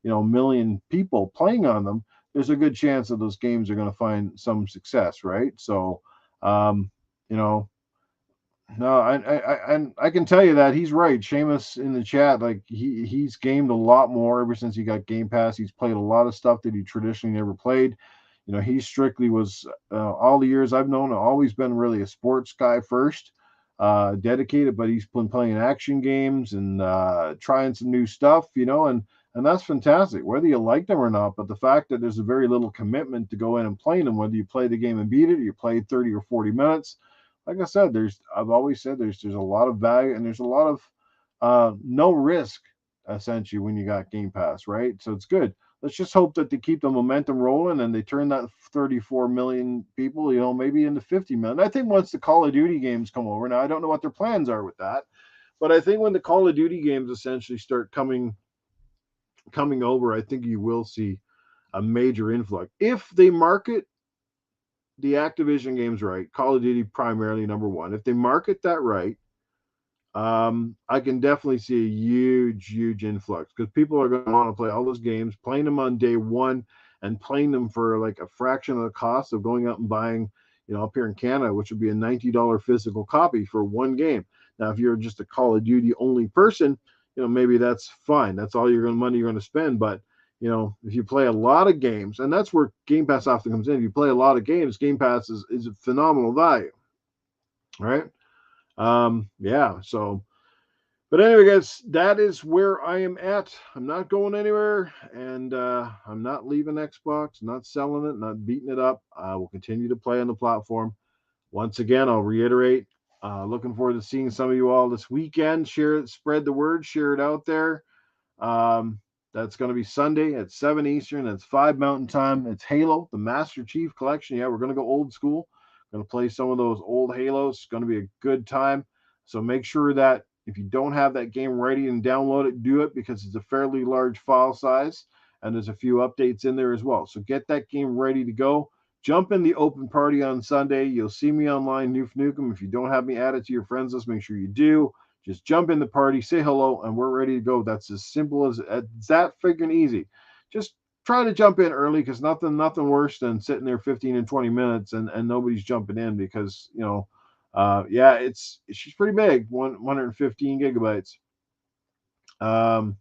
million people playing on them, there's a good chance that those games are going to find some success, right? So, you know, no, I can tell you that he's right. Seamus in the chat, like he's gamed a lot more ever since he got Game Pass. He's played a lot of stuff that he traditionally never played. He strictly was all the years I've known, always been really a sports guy first, dedicated. But he's been playing action games and trying some new stuff, and that's fantastic, whether you like them or not. But the fact that there's a very little commitment to go in and play them, whether you play the game and beat it, or you play 30 or 40 minutes. Like I said, I've always said there's a lot of value and there's a lot of no risk essentially when you got Game Pass, right? So it's good. Let's just hope that they keep the momentum rolling and they turn that 34 million people, maybe into 50 million. I think once the Call of Duty games come over, now I don't know what their plans are with that, but I think when the Call of Duty games essentially start coming over, I think you will see a major influx if they market the Activision games right. Call of Duty primarily number one. If they market that right, I can definitely see a huge influx because people are going to want to play all those games, playing them on day one, and playing them for like a fraction of the cost of going out and buying, up here in Canada, which would be a $90 physical copy for one game. Now, if you're just a Call of Duty only person, maybe that's fine. That's all money you're going to spend. But if you play a lot of games, and that's where Game Pass often comes in. If you play a lot of games, Game Pass is a phenomenal value, right? Yeah. So, but anyway, guys, that is where I am at. I'm not going anywhere, and I'm not leaving Xbox, not selling it, not beating it up. I will continue to play on the platform. Once again, I'll reiterate. Looking forward to seeing some of you all this weekend. Share it, spread the word, share it out there. Um, that's going to be Sunday at 7 Eastern. That's 5 Mountain Time. It's Halo, the Master Chief Collection. Yeah, we're going to go old school. Going to play some of those old Halos. It's going to be a good time. So make sure that if you don't have that game ready and download it, do it because it's a fairly large file size and there's a few updates in there as well. So get that game ready to go. Jump in the open party on Sunday. You'll see me online, Noof Nukem. If you don't have me added to your friends list, make sure you do. Just jump in the party, say hello, and we're ready to go. That's as simple as it's that freaking easy. Just try to jump in early because nothing worse than sitting there 15 and 20 minutes and nobody's jumping in because yeah, she's pretty big, 115 gigabytes. Um,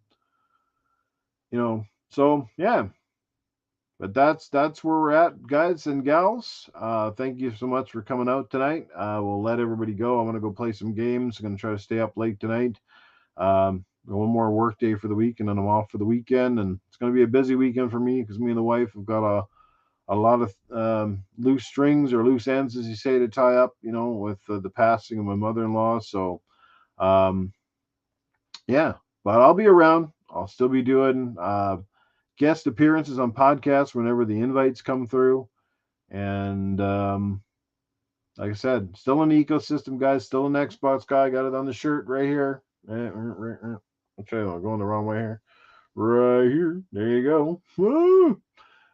so yeah, but that's where we're at, guys and gals. Thank you so much for coming out tonight. We'll let everybody go. I'm gonna go play some games. I'm gonna try to stay up late tonight. One more work day for the week, and then I'm off for the weekend. And it's going to be a busy weekend for me because me and the wife have got a lot of loose strings or loose ends, as you say, to tie up. With the passing of my mother-in-law. So, um, yeah, but I'll be around. I'll still be doing guest appearances on podcasts whenever the invites come through. And like I said, still in the ecosystem, guys. Still an Xbox guy. Got it on the shirt right here. Okay, I'm going the wrong way here. Right here. There you go. Woo!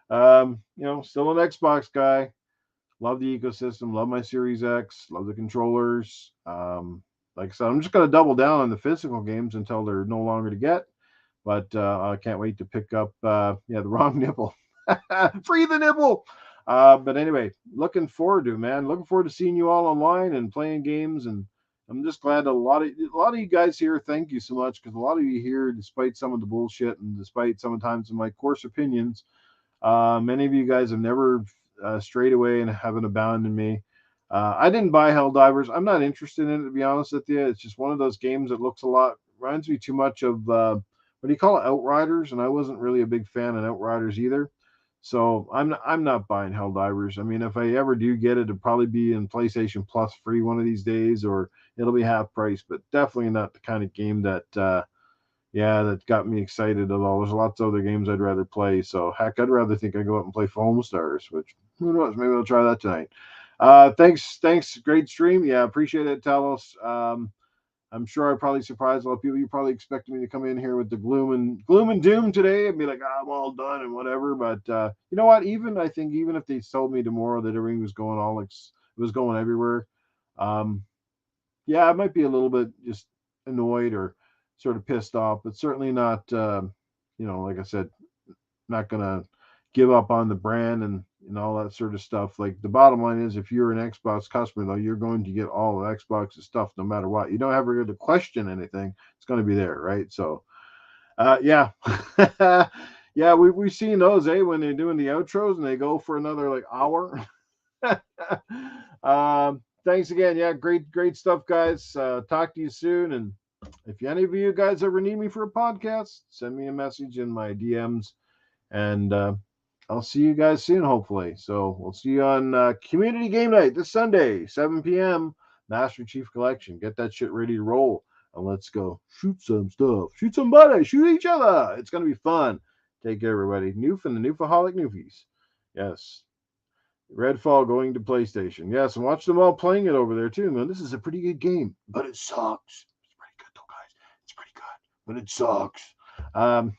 Still an Xbox guy. Love the ecosystem. Love my Series X. Love the controllers. Like I said, I'm just going to double down on the physical games until they're no longer to get. But I can't wait to pick up, the wrong nipple. Free the nipple. But anyway, looking forward to it, man. Looking forward to seeing you all online and playing games. And I'm just glad that a lot of you guys here. Thank you so much because a lot of you here, despite some of the bullshit and despite sometimes of my coarse opinions, many of you guys have never strayed away and haven't abandoned me. I didn't buy Helldivers. I'm not interested in it, to be honest with you. It's just one of those games that looks reminds me too much of what do you call it, Outriders, and I wasn't really a big fan of Outriders either. So I'm not buying Helldivers. I mean, if I ever do get it, it'll probably be in PlayStation Plus free one of these days, or it'll be half price. But definitely not the kind of game that that got me excited at all. There's lots of other games I'd rather play. So heck, I'd rather think I go out and play Foam Stars, which who knows? Maybe I'll try that tonight. Thanks, great stream. Yeah, appreciate it, Talos. I'm sure I probably surprised a lot of people. You probably expected me to come in here with the gloom and doom today and be like, I'm all done and whatever. But you know what? I think even if they told me tomorrow that everything was going all like it was going everywhere, um, yeah, I might be a little bit just annoyed or sort of pissed off, but certainly not. Like I said, not gonna give up on the brand and all that sort of stuff. Like the bottom line is, if you're an Xbox customer, though, you're going to get all of Xbox's stuff no matter what. You don't ever get to question anything; it's going to be there, right? So, yeah, yeah, we've seen those, when they're doing the outros and they go for another like hour. Thanks again. Yeah, great stuff, guys. Talk to you soon. And if any of you guys ever need me for a podcast, send me a message in my DMs. And I'll see you guys soon, hopefully. So we'll see you on Community Game Night this Sunday, 7 p.m. Master Chief Collection. Get that shit ready to roll. And let's go shoot some stuff. Shoot somebody. Shoot each other. It's going to be fun. Take care, everybody. Noof and the Noofaholic Noofies. Yes. Redfall going to PlayStation. Yes, and watch them all playing it over there, too. Man, this is a pretty good game, but it sucks. It's pretty good, though, guys. It's pretty good, but it sucks.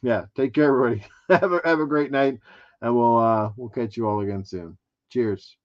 Yeah, take care, everybody. Have a great night, and we'll catch you all again soon. Cheers.